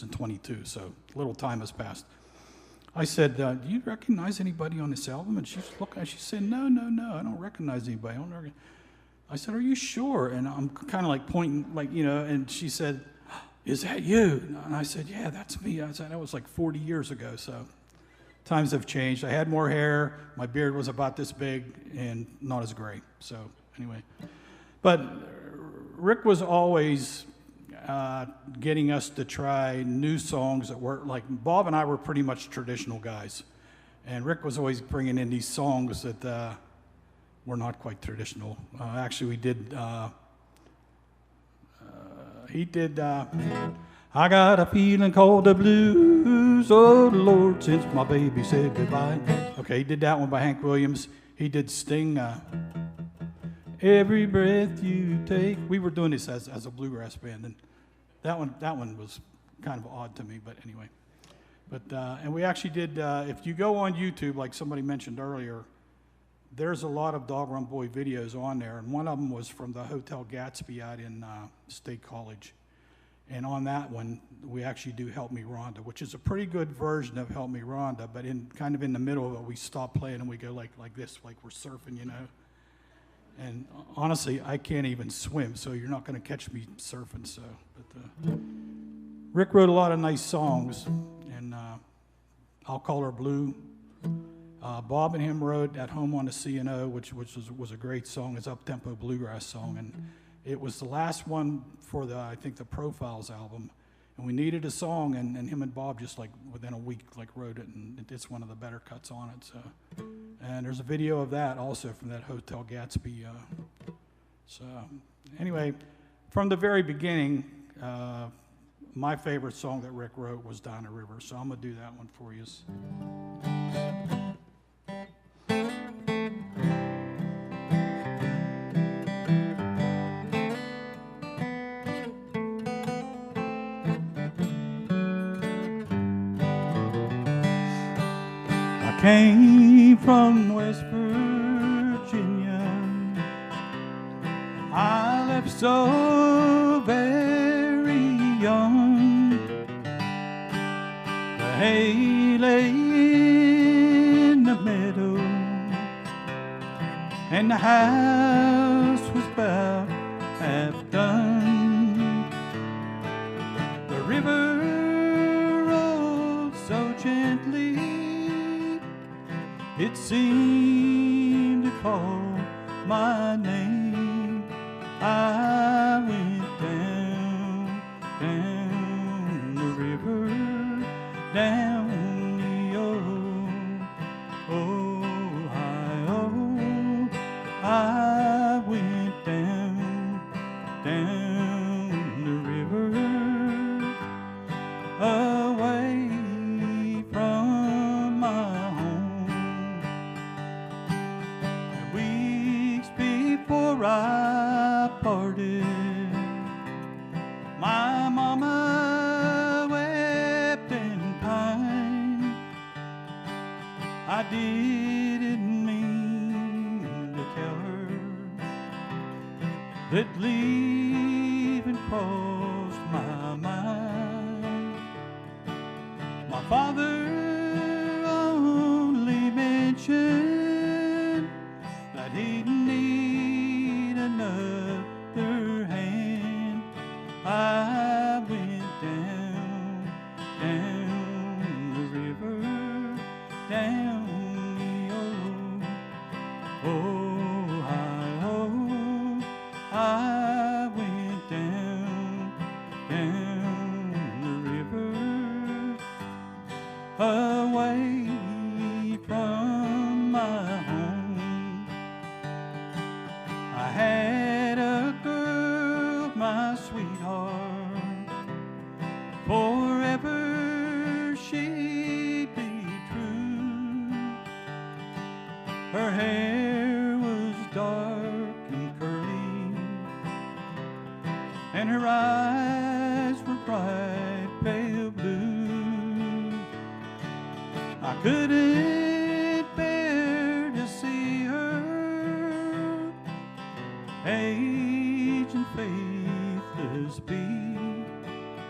22, so a little time has passed. I said, do you recognize anybody on this album? And she's looking, she said, no, I don't recognize anybody. I said, are you sure? And I'm kind of like pointing, and she said, is that you? And I said, yeah, that's me. I said, that was like 40 years ago, so times have changed. I had more hair, my beard was about this big, and not as gray, so anyway. But Rick was always getting us to try new songs that were, like, Bob and I were pretty much traditional guys, and Rick was always bringing in these songs that were not quite traditional. Actually, we did... He did, I got a feeling called the blues, oh Lord, since my baby said goodbye. Okay, he did that one by Hank Williams. He did Sting, Every Breath You Take. We were doing this as a bluegrass band, and that one was kind of odd to me, but anyway. But, and we actually did, if you go on YouTube, like somebody mentioned earlier, there's a lot of Dog Run Boy videos on there, and one of them was from the Hotel Gatsby out in State College. And on that one, we actually do Help Me Rhonda, which is a pretty good version of Help Me Rhonda, but kind of in the middle of it, we stop playing and we go like this, like we're surfing, you know. And honestly, I can't even swim, so you're not going to catch me surfing. So, but Rick wrote a lot of nice songs, and I'll Call Her Blue. Bob and him wrote At Home on the C&O, which was a great song. It's an up-tempo bluegrass song, and it was the last one for I think the Profiles album. And we needed a song, and him and Bob just like within a week wrote it, and it's one of the better cuts on it. So, and there's a video of that also from that Hotel Gatsby. So anyway, from the very beginning, my favorite song that Rick wrote was Down the River. So I'm gonna do that one for you. Came from West Virginia. I left so very young. The hay lay and the house was about half done. The river rolled so gently, it seemed to call my name. I went down, down the river, down the Ohio. I went down, down the river, away from my home. And weeks before I parted, my mama wept and pined. I didn't mean to tell her that leaving crossed my mind. My father only mentioned that he'd need another hand. I went down, down the river, down the Ohio. I went down, down the river, away from my home. I had a girl, my sweetheart, forever she'd be true. Her hair was dark and curly, and her eyes were bright pale blue. I couldn't bear to see her aged and faithless be.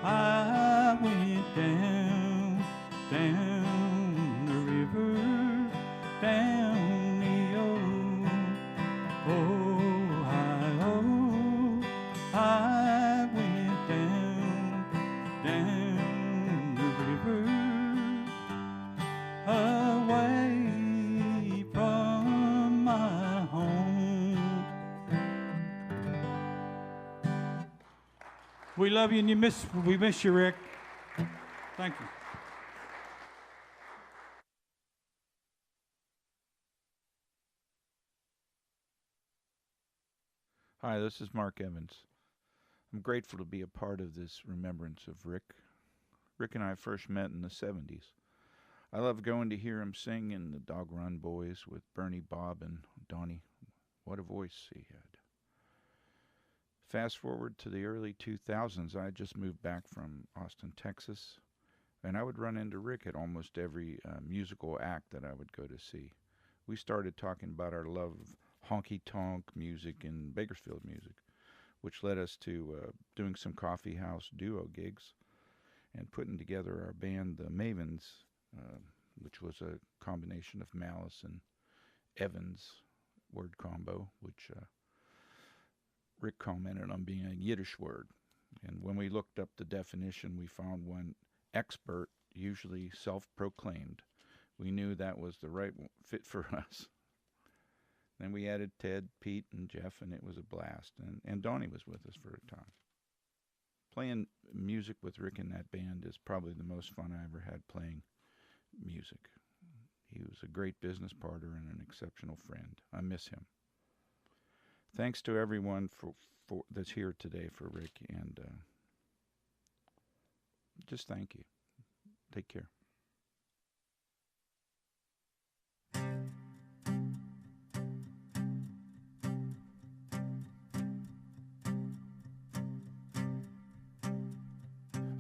I went down, down the river, down the Ohio. I went down, down the river, away from my home. We love you and we miss you, Rick. Thank you. Hi, this is Mark Evans. I'm grateful to be a part of this remembrance of Rick. Rick and I first met in the 70s. I loved going to hear him sing in the Dog Run Boys with Bernie, Bob, and Donnie. What a voice he had. Fast forward to the early 2000s, I had just moved back from Austin, Texas, and I would run into Rick at almost every musical act that I would go to see. We started talking about our love of honky-tonk music and Bakersfield music, which led us to doing some coffee house duo gigs and putting together our band, the Mavens, which was a combination of Malice and Evans word combo, which Rick commented on being a Yiddish word. And when we looked up the definition, we found one expert, usually self-proclaimed. We knew that was the right fit for us. Then we added Ted, Pete, and Jeff, and it was a blast. And Donnie was with us for a time. Playing music with Rick in that band is probably the most fun I ever had playing music. He was a great business partner and an exceptional friend. I miss him. Thanks to everyone for that's here today for Rick, and just thank you. Take care.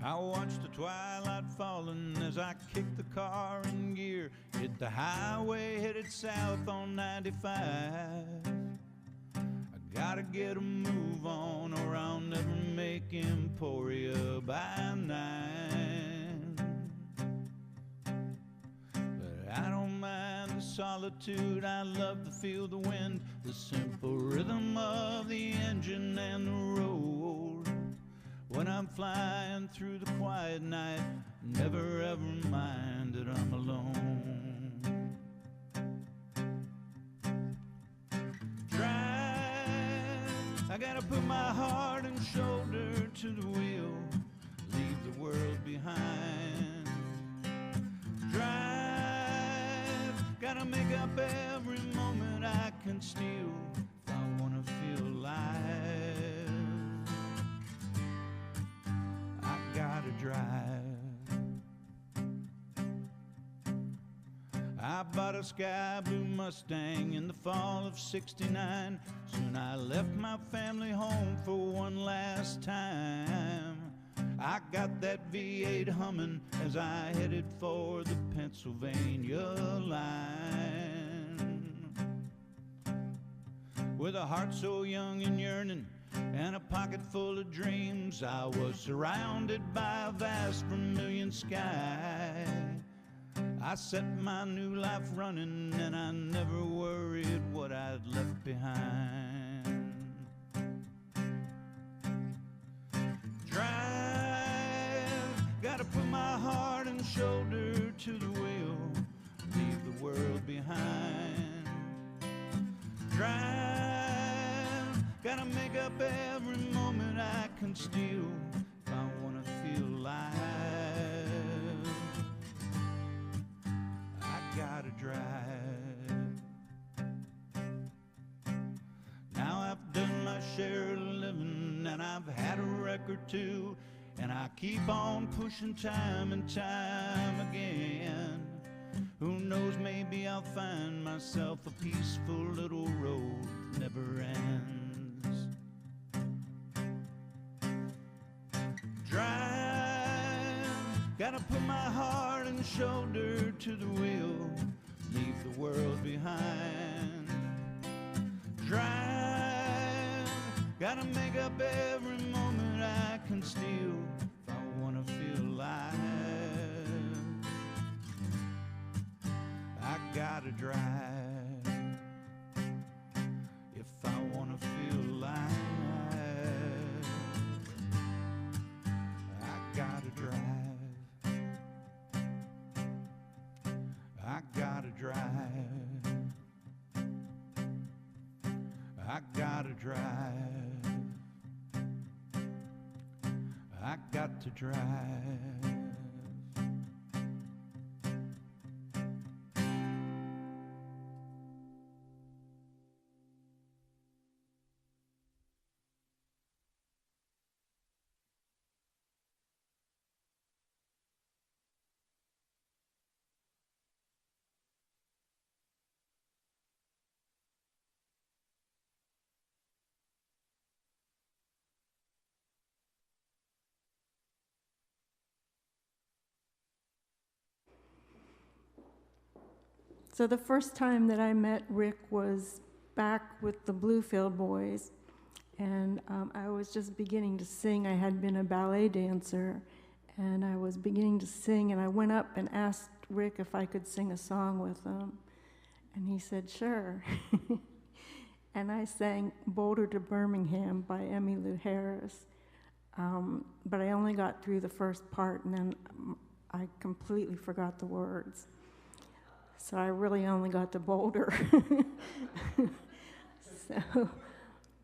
I watched the twilight falling as I kicked the car in gear, hit the highway headed south on 95. I gotta get a move on or I'll never make Emporia by 9. But I don't mind the solitude. I love to feel the wind, the simple rhythm of the engine and the road. When I'm flying through the quiet night, never ever mind that I'm alone. Drive, I gotta put my heart and shoulder to the wheel, leave the world behind. Drive, gotta make up every moment I can steal if I wanna feel alive. I gotta drive. I bought a sky blue Mustang in the fall of '69. Soon I left my family home for one last time. I got that V8 humming as I headed for the Pennsylvania line. With a heart so young and yearning and a pocket full of dreams, I was surrounded by a vast vermilion sky. I set my new life running and I never worried what I'd left behind. Drive, gotta put my heart and shoulder to the wheel, leave the world behind. Drive, gotta make up every moment I can steal if I wanna feel alive. Gotta drive. Now I've done my share of living and I've had a record too, and I keep on pushing time and time again. Who knows, maybe I'll find myself a peaceful little road that never ends. Drive, gotta put my heart and shoulder to the wheel, leave the world behind. Drive, gotta make up every moment I can steal if I wanna feel alive. I gotta drive if I wanna feel alive. I gotta drive. I gotta drive. I gotta drive. I got to drive. So the first time that I met Rick was back with the Bluefield Boys, and I was just beginning to sing. I had been a ballet dancer, and I was beginning to sing, and I went up and asked Rick if I could sing a song with him, and he said, sure. And I sang Boulder to Birmingham by Emmylou Harris, but I only got through the first part, and then I completely forgot the words. So I really only got to Boulder.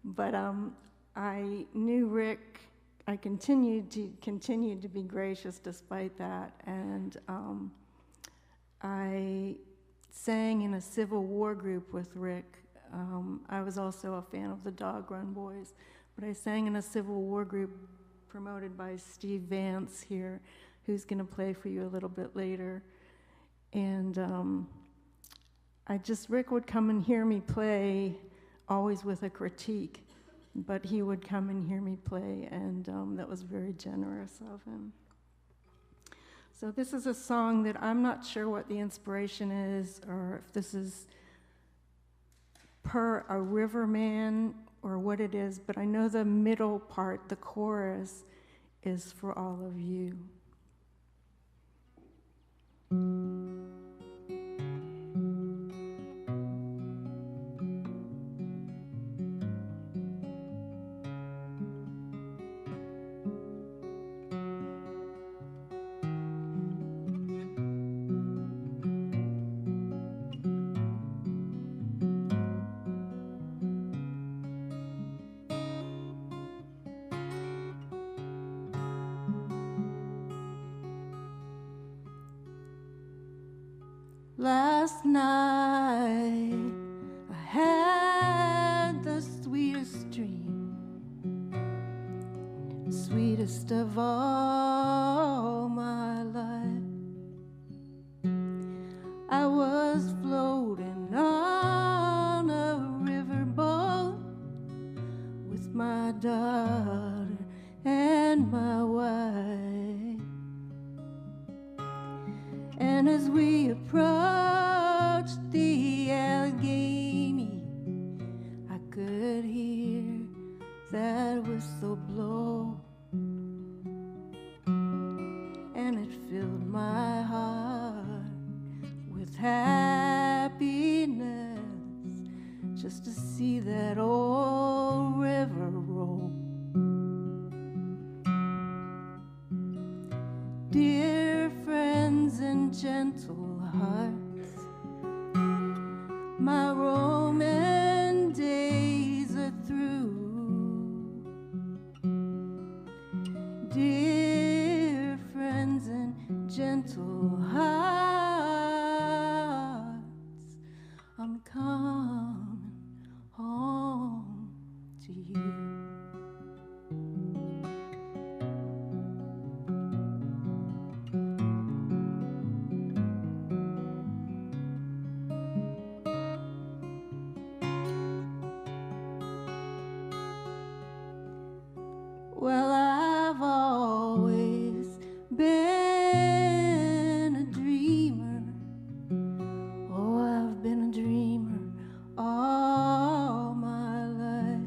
But I knew Rick. I continued to be gracious despite that, and I sang in a Civil War group with Rick. I was also a fan of the Dog Run Boys, but I sang in a Civil War group promoted by Steve Vance here, who's going to play for you a little bit later. And Rick would come and hear me play, always with a critique, but he would come and hear me play, and that was very generous of him. So this is a song that I'm not sure what the inspiration is, or if this is per a Riverman or what it is, but I know the middle part, the chorus, is for all of you. Last night I had the sweetest dream, sweetest of all my life. I was floating on a riverboat with my daughter and my wife. And as we approached the Allegheny, I could hear that whistle blow, and it filled my heart with happiness just to see that old river roll. Dear friends and gentle hearts, my Roman days are through. Dear friends and gentle hearts, I'm coming home to you. Well, I've always been a dreamer. Oh, I've been a dreamer all my life.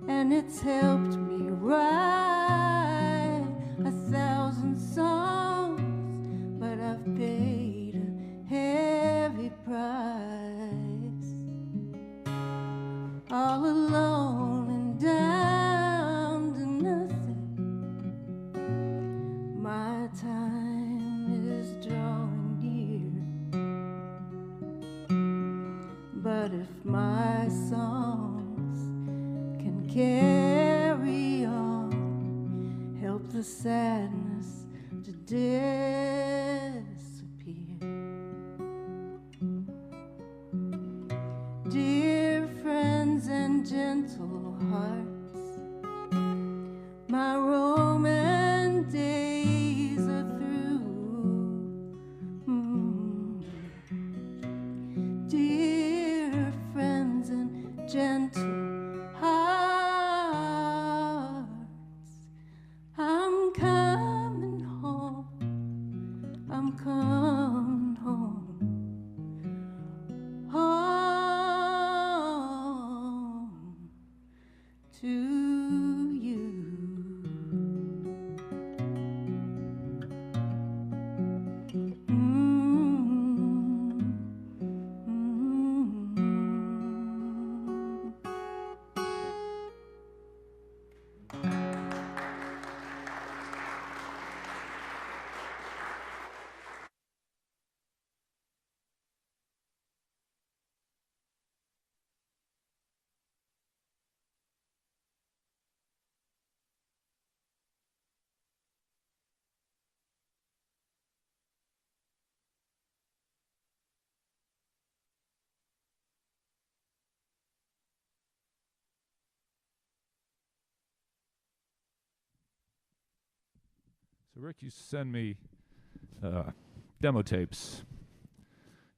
And it's helped me write 1,000 songs, but I've paid a heavy price. All alone and down to nothing, my time is drawing near. But if my songs can carry on, help the sadness to disappear. Dear friends and gentle hearts, my Roman days are through. Dear friends and gentle hearts, I'm coming home, I'm coming home. Home to you. So Rick used to send me demo tapes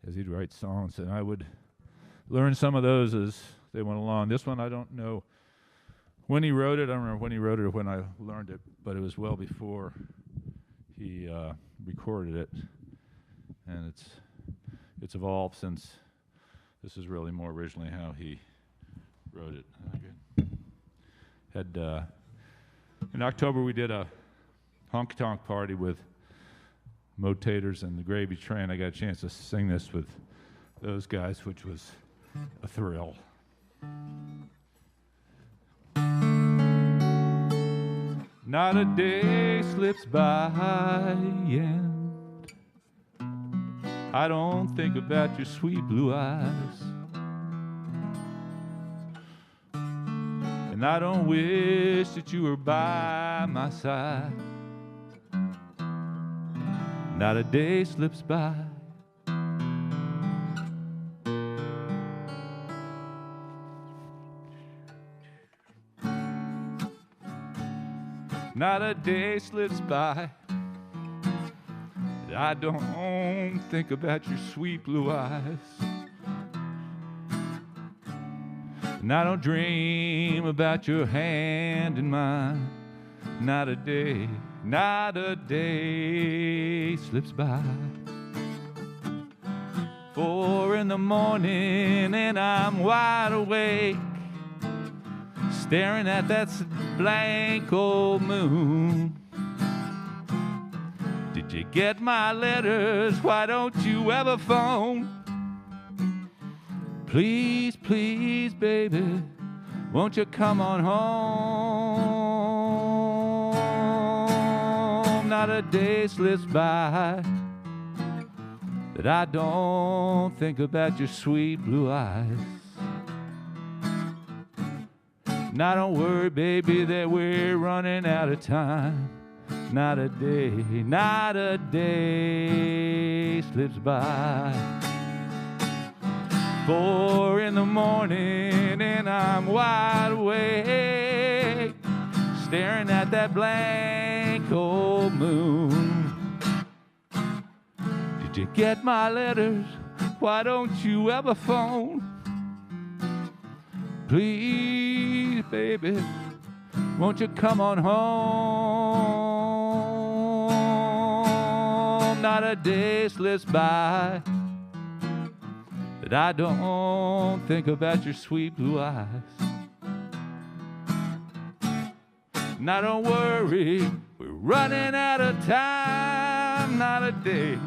as he'd write songs, and I would learn some of those as they went along. This one, I don't know when he wrote it. I don't remember when he wrote it or when I learned it, but it was well before he recorded it, and it's evolved since. This is really more originally how he wrote it. In October we did a honky tonk party with Motators and the Gravy Train. I got a chance to sing this with those guys, which was a thrill. Not a day slips by and I don't think about your sweet blue eyes, and I don't wish that you were by my side. Not a day slips by Not a day slips by that I don't think about your sweet blue eyes. And I don't dream about your hand in mine. Not a day slips by. 4 in the morning and I'm wide awake, staring at that blank old moon. Did you get my letters? Why don't you ever phone? Please, please, baby, won't you come on home? Not a day slips by that I don't think about your sweet blue eyes. Now don't worry, baby, that we're running out of time. Not a day slips by. 4 in the morning and I'm wide awake, staring at that blank old moon. Did you get my letters? Why don't you ever phone? Please, baby, won't you come on home? Not a day slips by that I don't think about your sweet blue eyes. Now don't worry, we're running out of time. Not a day,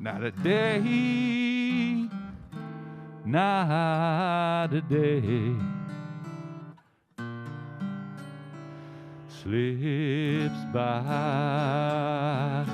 not a day, not a day slips by.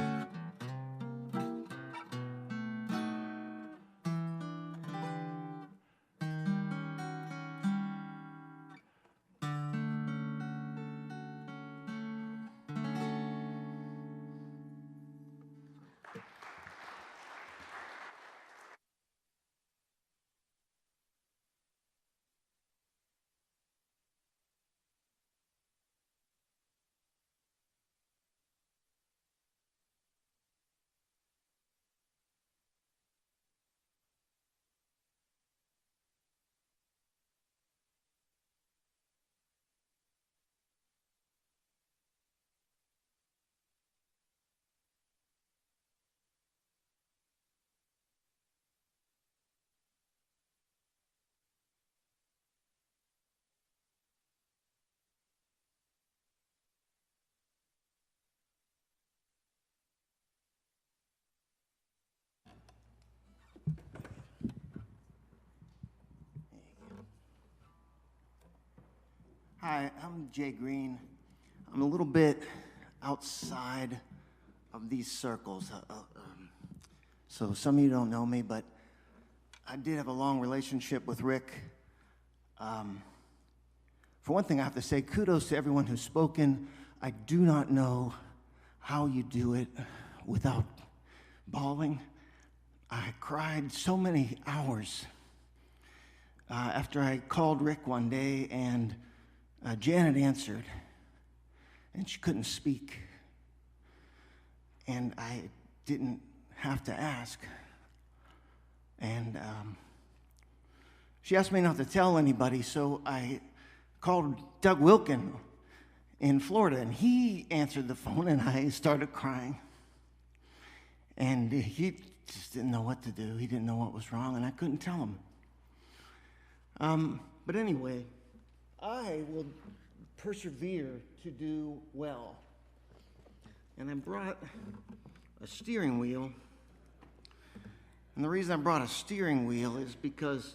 Hi, I'm Jay Green. I'm a little bit outside of these circles. So some of you don't know me, but I did have a long relationship with Rick. For one thing, I have to say kudos to everyone who's spoken. I do not know how you do it without bawling. I cried so many hours after I called Rick one day, and Janet answered, and she couldn't speak. And I didn't have to ask. And she asked me not to tell anybody, so I called Doug Wilkin in Florida, and he answered the phone, and I started crying. And he just didn't know what to do. He didn't know what was wrong, and I couldn't tell him. But anyway, I will persevere to do well. And I brought a steering wheel. And the reason I brought a steering wheel is because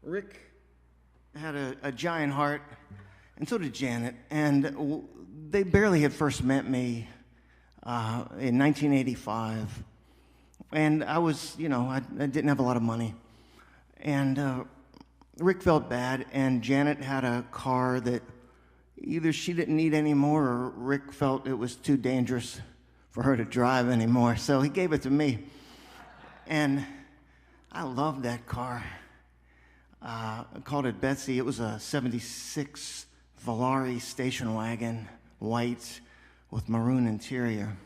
Rick had a giant heart, and so did Janet. And they barely had first met me in 1985. And I was, I didn't have a lot of money. And Rick felt bad, and Janet had a car that either she didn't need anymore or Rick felt it was too dangerous for her to drive anymore. So he gave it to me. And I loved that car. I called it Betsy. It was a 76 Valari station wagon, white with maroon interior.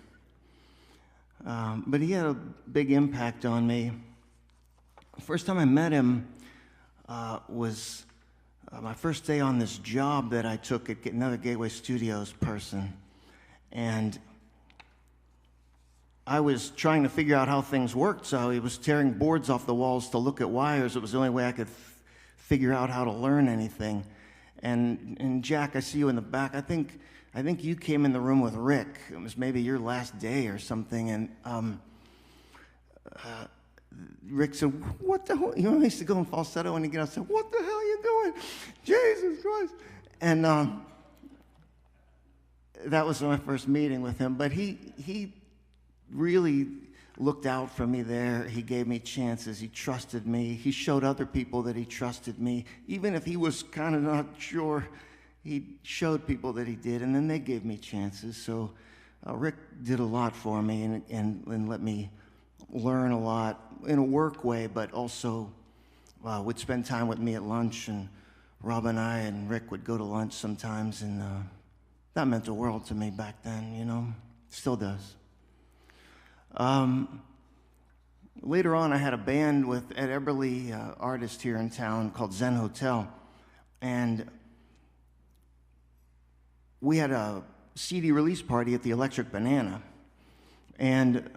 But he had a big impact on me. The first time I met him was my first day on this job that I took at another Gateway Studios person. And I was trying to figure out how things worked, so he was tearing boards off the walls to look at wires. It was the only way I could figure out how to learn anything. And Jack, I see you in the back. I think you came in the room with Rick. It was maybe your last day or something, and Rick said, "What the hell?" You know, he used to go in falsetto when he get out and say, "What the hell are you doing? Jesus Christ!" And that was my first meeting with him. But he really looked out for me there. He gave me chances. He trusted me. He showed other people that he trusted me. Even if he was kind of not sure, he showed people that he did, and then they gave me chances. So Rick did a lot for me and let me learn a lot in a work way, but also would spend time with me at lunch, and Rob and I and Rick would go to lunch sometimes, and that meant the world to me back then, you know, still does. Later on, I had a band with Ed Eberly, artist here in town, called Zen Hotel, and we had a CD release party at the Electric Banana, and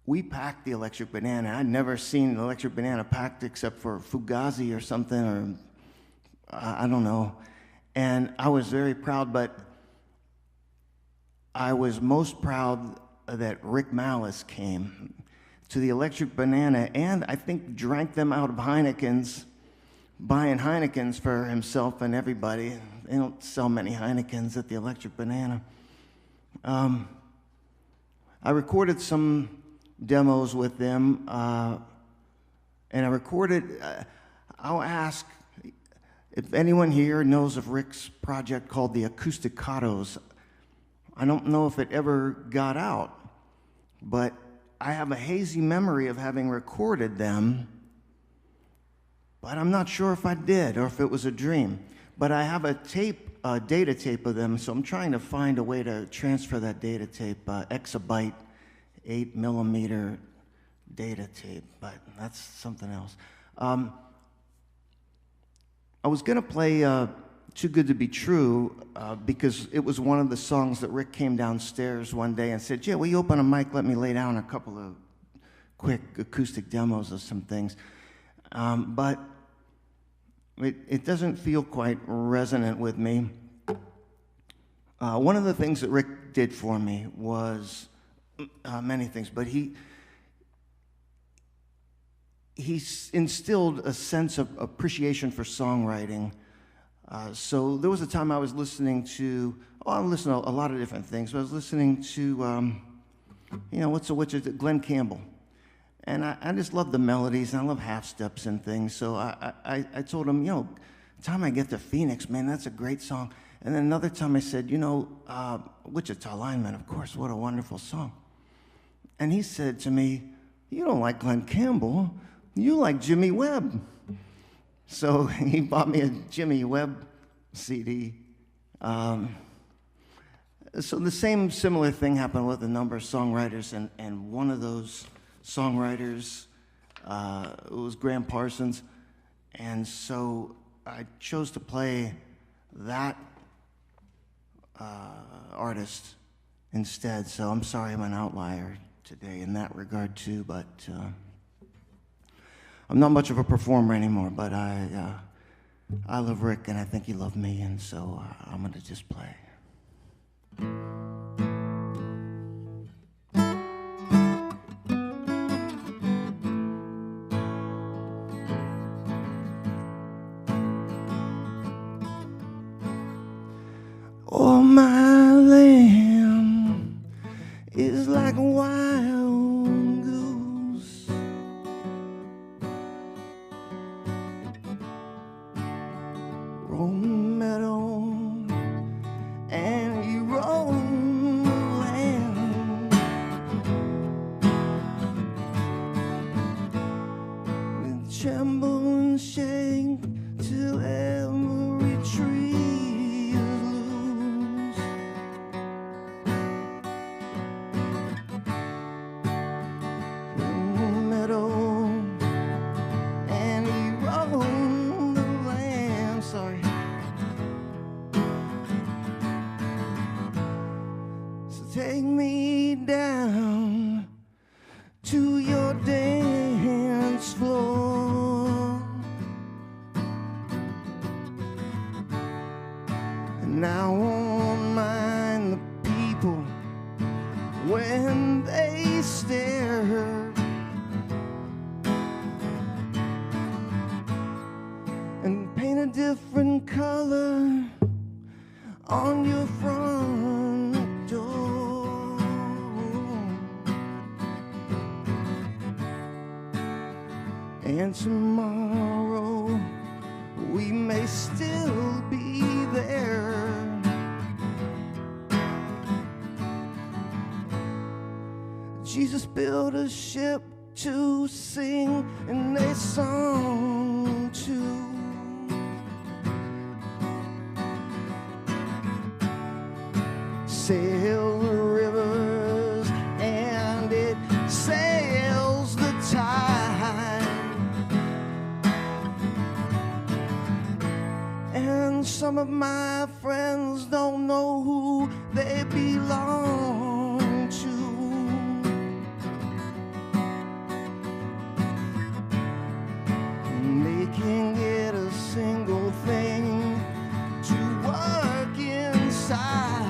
we packed the Electric Banana. I'd never seen the Electric Banana packed except for Fugazi or something, or I don't know. And I was very proud, but I was most proud that Rick Malice came to the Electric Banana, and I think drank them out of Heineken's, buying Heineken's for himself and everybody. They don't sell many Heineken's at the Electric Banana. I recorded some demos with them, and I recorded, I'll ask if anyone here knows of Rick's project called the Acousticatos. I don't know if it ever got out, but I have a hazy memory of having recorded them, but I'm not sure if I did or if it was a dream. But I have a tape, a data tape of them, so I'm trying to find a way to transfer that data tape, exabyte, 8mm data tape, but that's something else. I was gonna play Too Good to Be True because it was one of the songs that Rick came downstairs one day and said, "Jay, will you open a mic, let me lay down a couple of quick acoustic demos of some things." But it doesn't feel quite resonant with me. One of the things that Rick did for me was many things, but he instilled a sense of appreciation for songwriting. So there was a time I was listening to, I listened to a lot of different things, but I was listening to, what's the witch, Glenn Campbell. And I just love the melodies, and I love half steps and things. So I told him, the time I get to Phoenix, man, that's a great song. And then another time I said, Wichita Lineman, of course, what a wonderful song. And he said to me, "You don't like Glenn Campbell, you like Jimmy Webb." So he bought me a Jimmy Webb CD. So the same similar thing happened with a number of songwriters, and one of those songwriters was Graham Parsons. And so I chose to play that artist instead. So I'm sorry I'm an outlier today in that regard too, but I'm not much of a performer anymore, but I love Rick, and I think he loved me, and so I'm gonna just play. Oh, my lamb is like a wild goose, roam the meadow and you roam the land. You tremble and shake till every tree take me down to your dance floor. And I won't mind the people when they stare, and paint a different color on your front door. And tomorrow we may still be there. Jesus built a ship to sing and a song to. Sail the rivers and it sails the tide. And some of my friends don't know who they belong to. They can't get a single thing to work inside.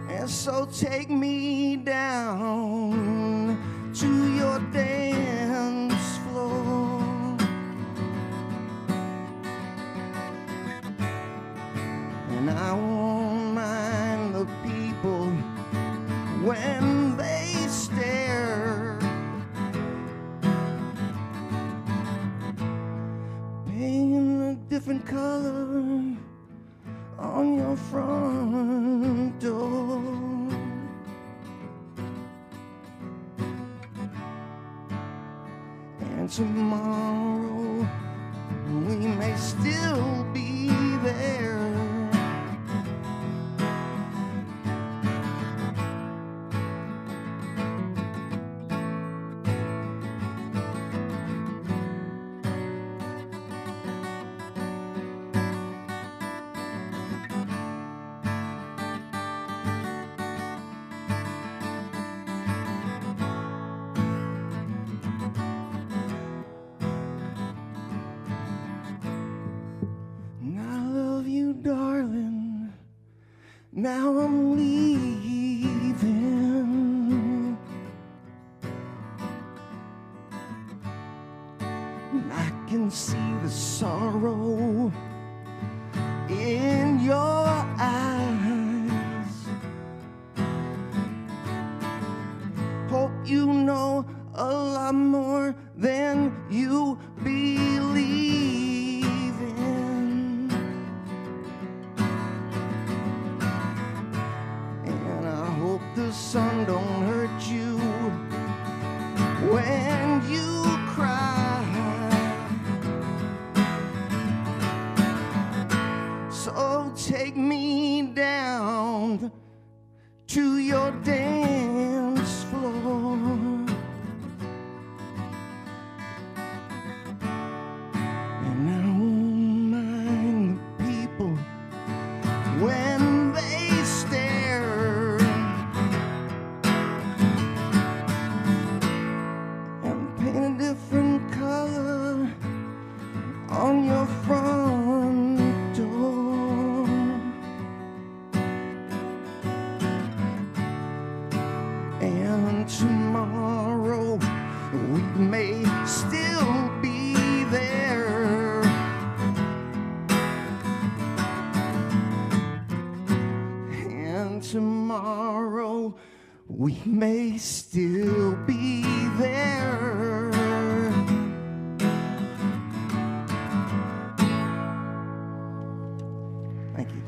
And so take me down to your dance floor. And I won't mind the people when they stare, paint a different color on your front door. And tomorrow we may still be there. Darling, now I'm leaving. I can see the sorrow in your eyes. Hope you know a lot more than you believe in. And I hope the sun don't hurt you when you cry. So take me down to your dance floor. And I won't mind the people when they stare and paint a different color on your front door. And tomorrow we may still be there. And tomorrow we may still be there. Thank you.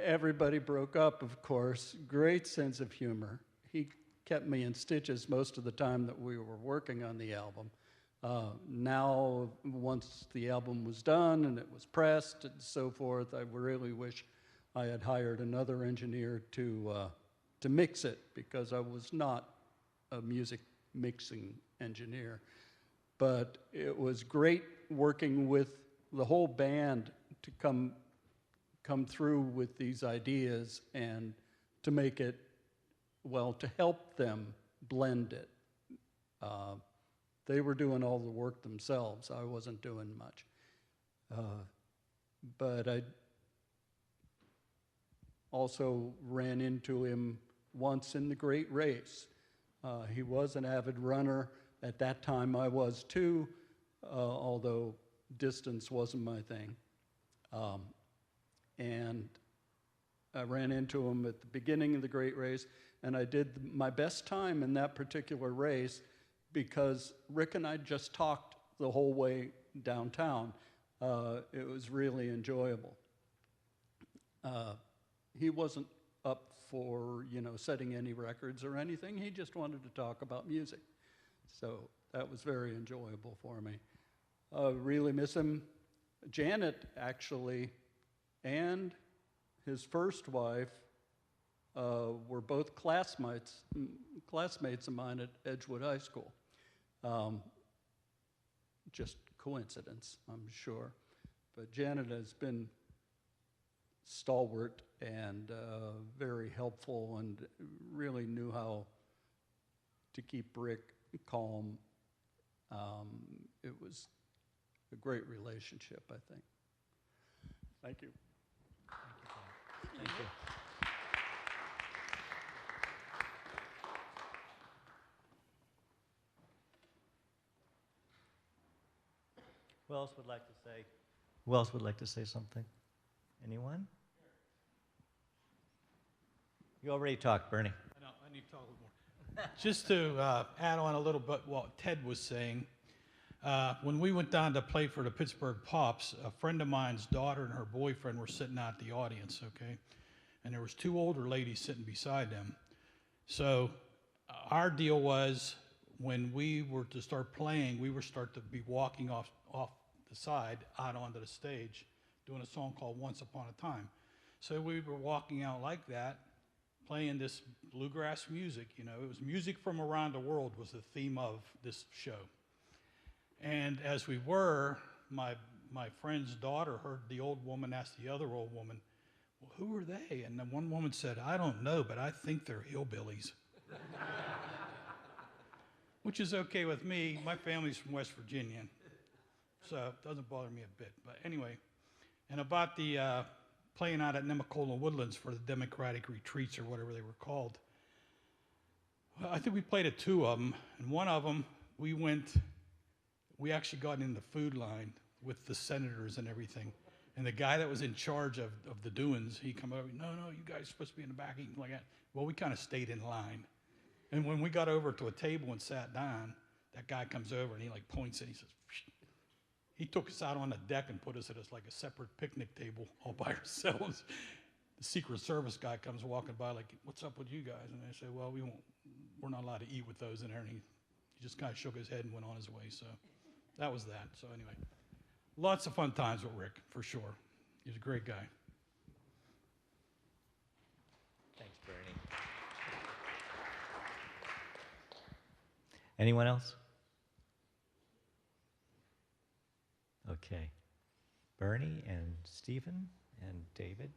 everybody broke up, of course. Great sense of humor. He kept me in stitches most of the time that we were working on the album. Now, once the album was done and it was pressed and so forth, I really wish I had hired another engineer to mix it, because I was not a music mixing engineer. But it was great working with the whole band to come through with these ideas and to make it, well, to help them blend it. They were doing all the work themselves. I wasn't doing much. But I also ran into him once in the Great Race. He was an avid runner. At that time, I was too, although distance wasn't my thing. And I ran into him at the beginning of the Great Race, and I did my best time in that particular race because Rick and I just talked the whole way downtown. It was really enjoyable. He wasn't up for, setting any records or anything. He just wanted to talk about music. So that was very enjoyable for me. Really miss him. Janet, actually, and his first wife were both classmates of mine at Edgewood High School. Just coincidence, I'm sure. But Janet has been stalwart and very helpful, and really knew how to keep Rick calm. It was a great relationship, I think. Thank you. Thank you. Who else would like to say? Who else would like to say something? Anyone? You already talked, Bernie. I know, I need to talk a little more. Just to add on a little bit what Ted was saying, when we went down to play for the Pittsburgh Pops, a friend of mine's daughter and her boyfriend were sitting out the audience, okay? And there was two older ladies sitting beside them. So our deal was, when we were to start playing, we were start to be walking off the side out onto the stage, doing a song called Once Upon a Time. So we were walking out like that, playing this bluegrass music, it was music from around the world was the theme of this show. And as we were, my friend's daughter heard the old woman ask the other old woman, well, who are they? And then one woman said, I don't know, but I think they're hillbillies. Which is okay with me. My family's from West Virginia, so it doesn't bother me a bit. But anyway, and about the playing out at Nemacolin Woodlands for the Democratic Retreats or whatever they were called, I think we played at two of them, and one of them we actually got in the food line with the senators and everything. And the guy that was in charge of the doings, he come over, no, you guys are supposed to be in the back eating like that. Well, we kind of stayed in line. And when we got over to a table and sat down, that guy comes over and he like points and he says, psh. He took us out on the deck and put us at like a separate picnic table all by ourselves. The Secret Service guy comes walking by like, what's up with you guys? And they say, well, we're not allowed to eat with those in there. And he just kind of shook his head and went on his way. So that was that. So anyway, lots of fun times with Rick, for sure. He's a great guy. Thanks, Bernie. Anyone else? Okay. Bernie and Stephen and David.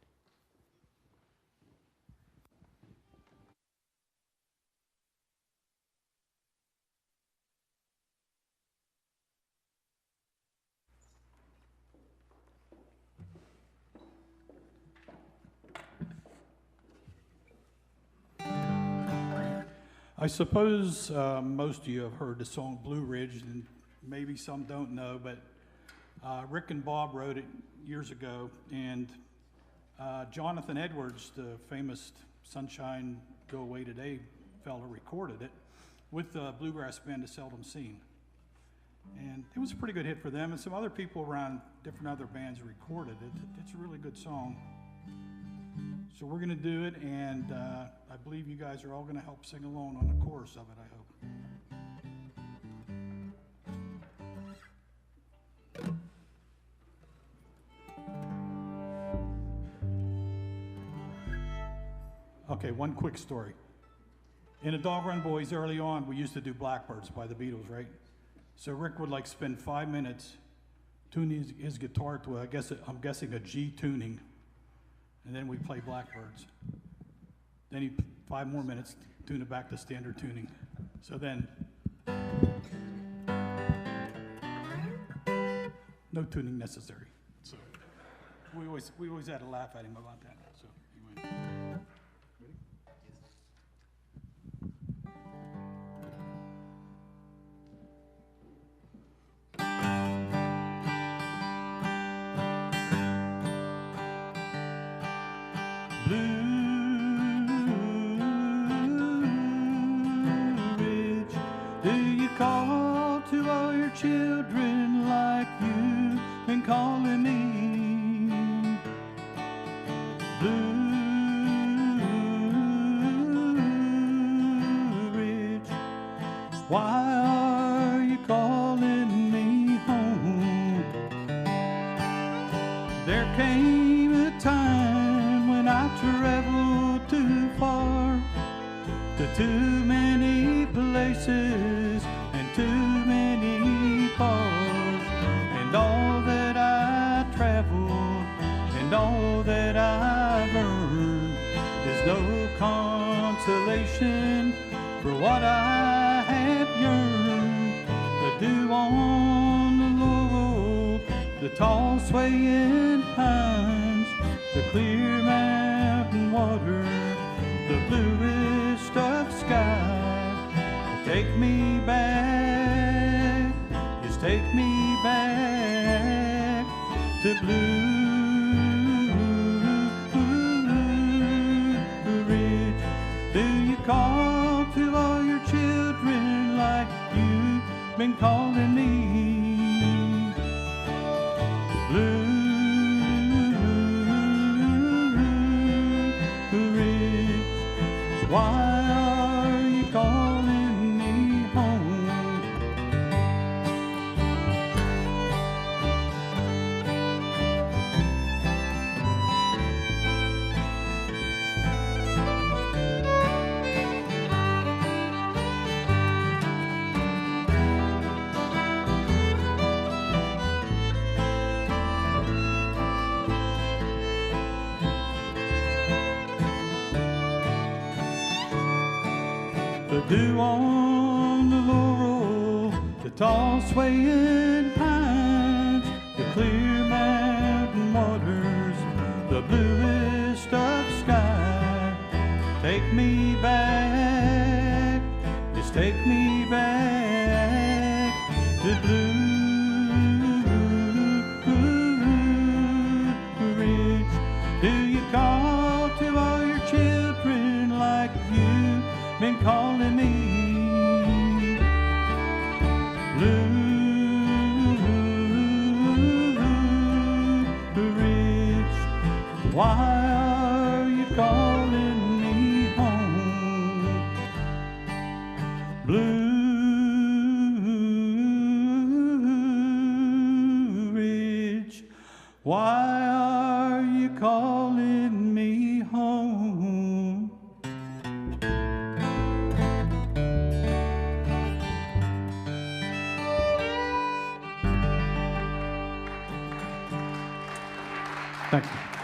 I suppose most of you have heard the song Blue Ridge, and maybe some don't know, but Rick and Bob wrote it years ago, and Jonathan Edwards, the famous Sunshine Go Away Today fellow, recorded it with the bluegrass band The Seldom Seen. And it was a pretty good hit for them, and some other people around different other bands recorded it. It's a really good song. So we're going to do it, and I believe you guys are all going to help sing along on the chorus of it, I hope. Okay, one quick story. In the Dog Run Boys early on, we used to do Blackbirds by the Beatles, right? So Rick would like spend 5 minutes tuning his guitar to, I'm guessing a G tuning, and then we play Blackbirds. Then he 5 more minutes, tune it back to standard tuning. So then, no tuning necessary. So we always had to laugh at him about that. So anyway. Call to all your children like you've been calling me. Blue Ridge, why are you calling me home? There came a time when I traveled too far, to too many places and too many bars, and all that I traveled and all that I've earned is no consolation for what I have yearned. The dew on the laurel, the tall swaying pines, the clear mountain water, the bluest of sky. Take me back, just take me back to Blue Ridge. Do you call to all your children like you've been calling me? Blue Ridge, why are you calling? The dew on the laurel, the tall swaying pines, the clear mountain waters, the bluest of sky. Take me back, just take me back to Blue Ridge. Do you call to all your children like you've been calling me? Blue Ridge, why are you calling me home? Blue Ridge, why are you calling me home? Thank you.